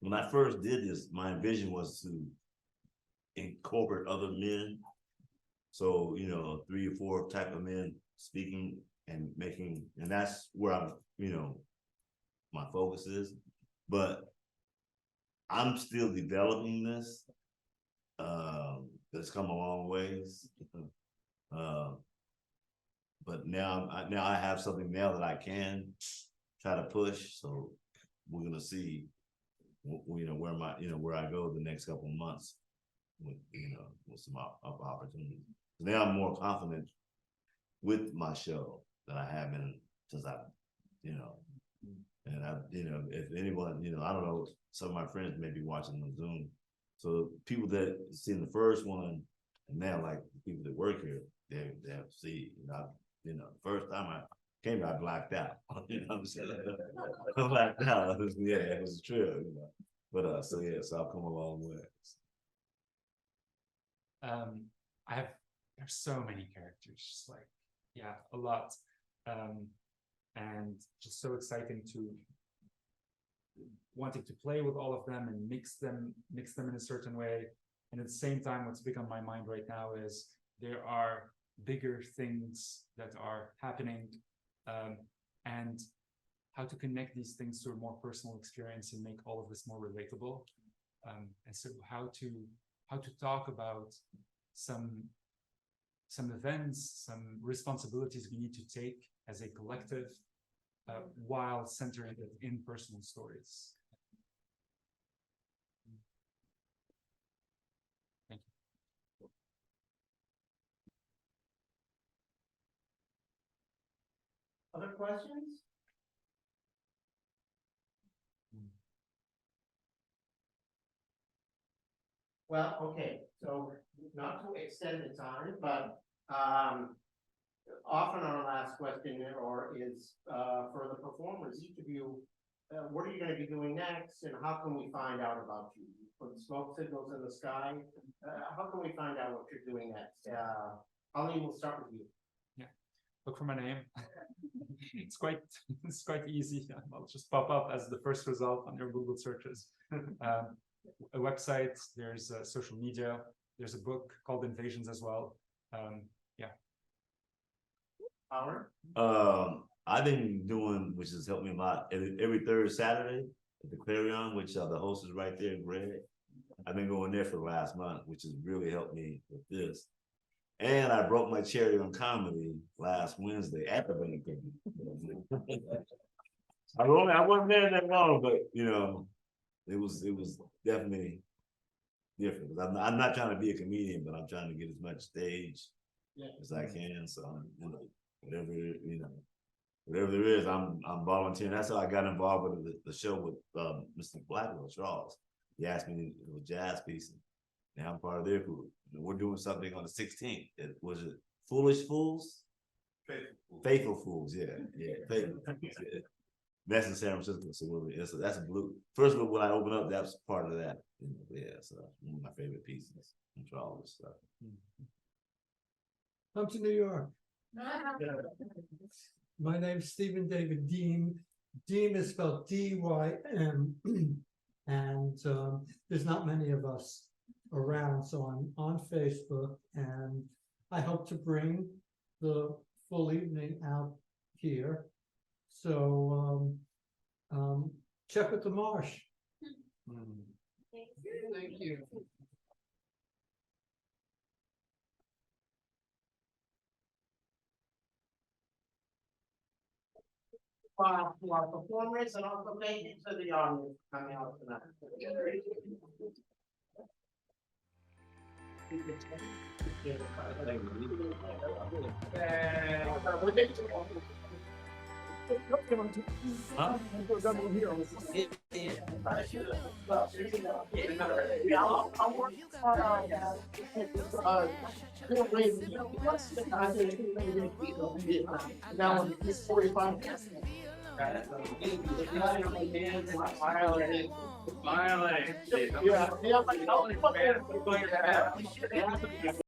when I first did this, my vision was to incorporate other men. So, you know, 3 or 4 type of men speaking and making, and that's where I'm, you know, my focus is. But I'm still developing this. It's come a long ways. But now I have something now that I can try to push. So we're gonna see, you know, where I go the next couple of months with, you know, with some opportunities. Now I'm more confident with my show than I have been since I, you know, and I, you know, if anyone, you know, I don't know, some of my friends may be watching on Zoom. So people that seen the first one, and now like people that work here, they have to see, you know, the first time I came here, I blacked out. You know what I'm saying? I blacked out. It was true, you know. But so yeah, so I've come a long way. There's so many characters, just like, yeah, a lot. And just so exciting to wanting to play with all of them and mix them in a certain way. And at the same time, what's big on my mind right now is there are bigger things that are happening, and how to connect these things to a more personal experience and make all of this more relatable. And so how to talk about some events, some responsibilities we need to take as a collective, while centering it in personal stories. Thank you. Other questions? Well, okay, so not to extend the time, but often our last question is for the performers, each of you, what are you going to be doing next, and how can we find out about you? You put smoke signals in the sky. How can we find out what you're doing next? Halim, we'll start with you. Yeah, look for my name. It's quite easy. I'll just pop up as the first result on your Google searches. A website, there's social media, there's a book called Invasions as well. Yeah. Howard? I've been doing, which has helped me a lot, every third Saturday at the Clarion, which the host is right there, Greg. I've been going there for the last month, which has really helped me with this. And I broke my cherry on comedy last Wednesday at the Bank. I wasn't there that long, but you know, it was definitely different. I'm not trying to be a comedian, but I'm trying to get as much stage as I can. So you know, whatever there is, I'm volunteering. That's how I got involved with the show with Mr. Blackwell Charles. He asked me to do a jazz piece. Now I'm part of their group. We're doing something on the 16th. Was it Foolish Fools? Faithful Fools, yeah. Faithful Fools, yeah. That's in San Francisco, so that's a blue. First of all, when I open up, that's part of that. Yeah, so one of my favorite pieces from all this stuff. Come to New York. My name's Stephen David Dym. Dym is spelled D-Y-M, and there's not many of us around, so I'm on Facebook, and I hope to bring the full evening out here. So check with the Marsh. Thank you. For our performers, and also thank you to the audience coming out tonight. Now it's 45. Smiling. Yeah.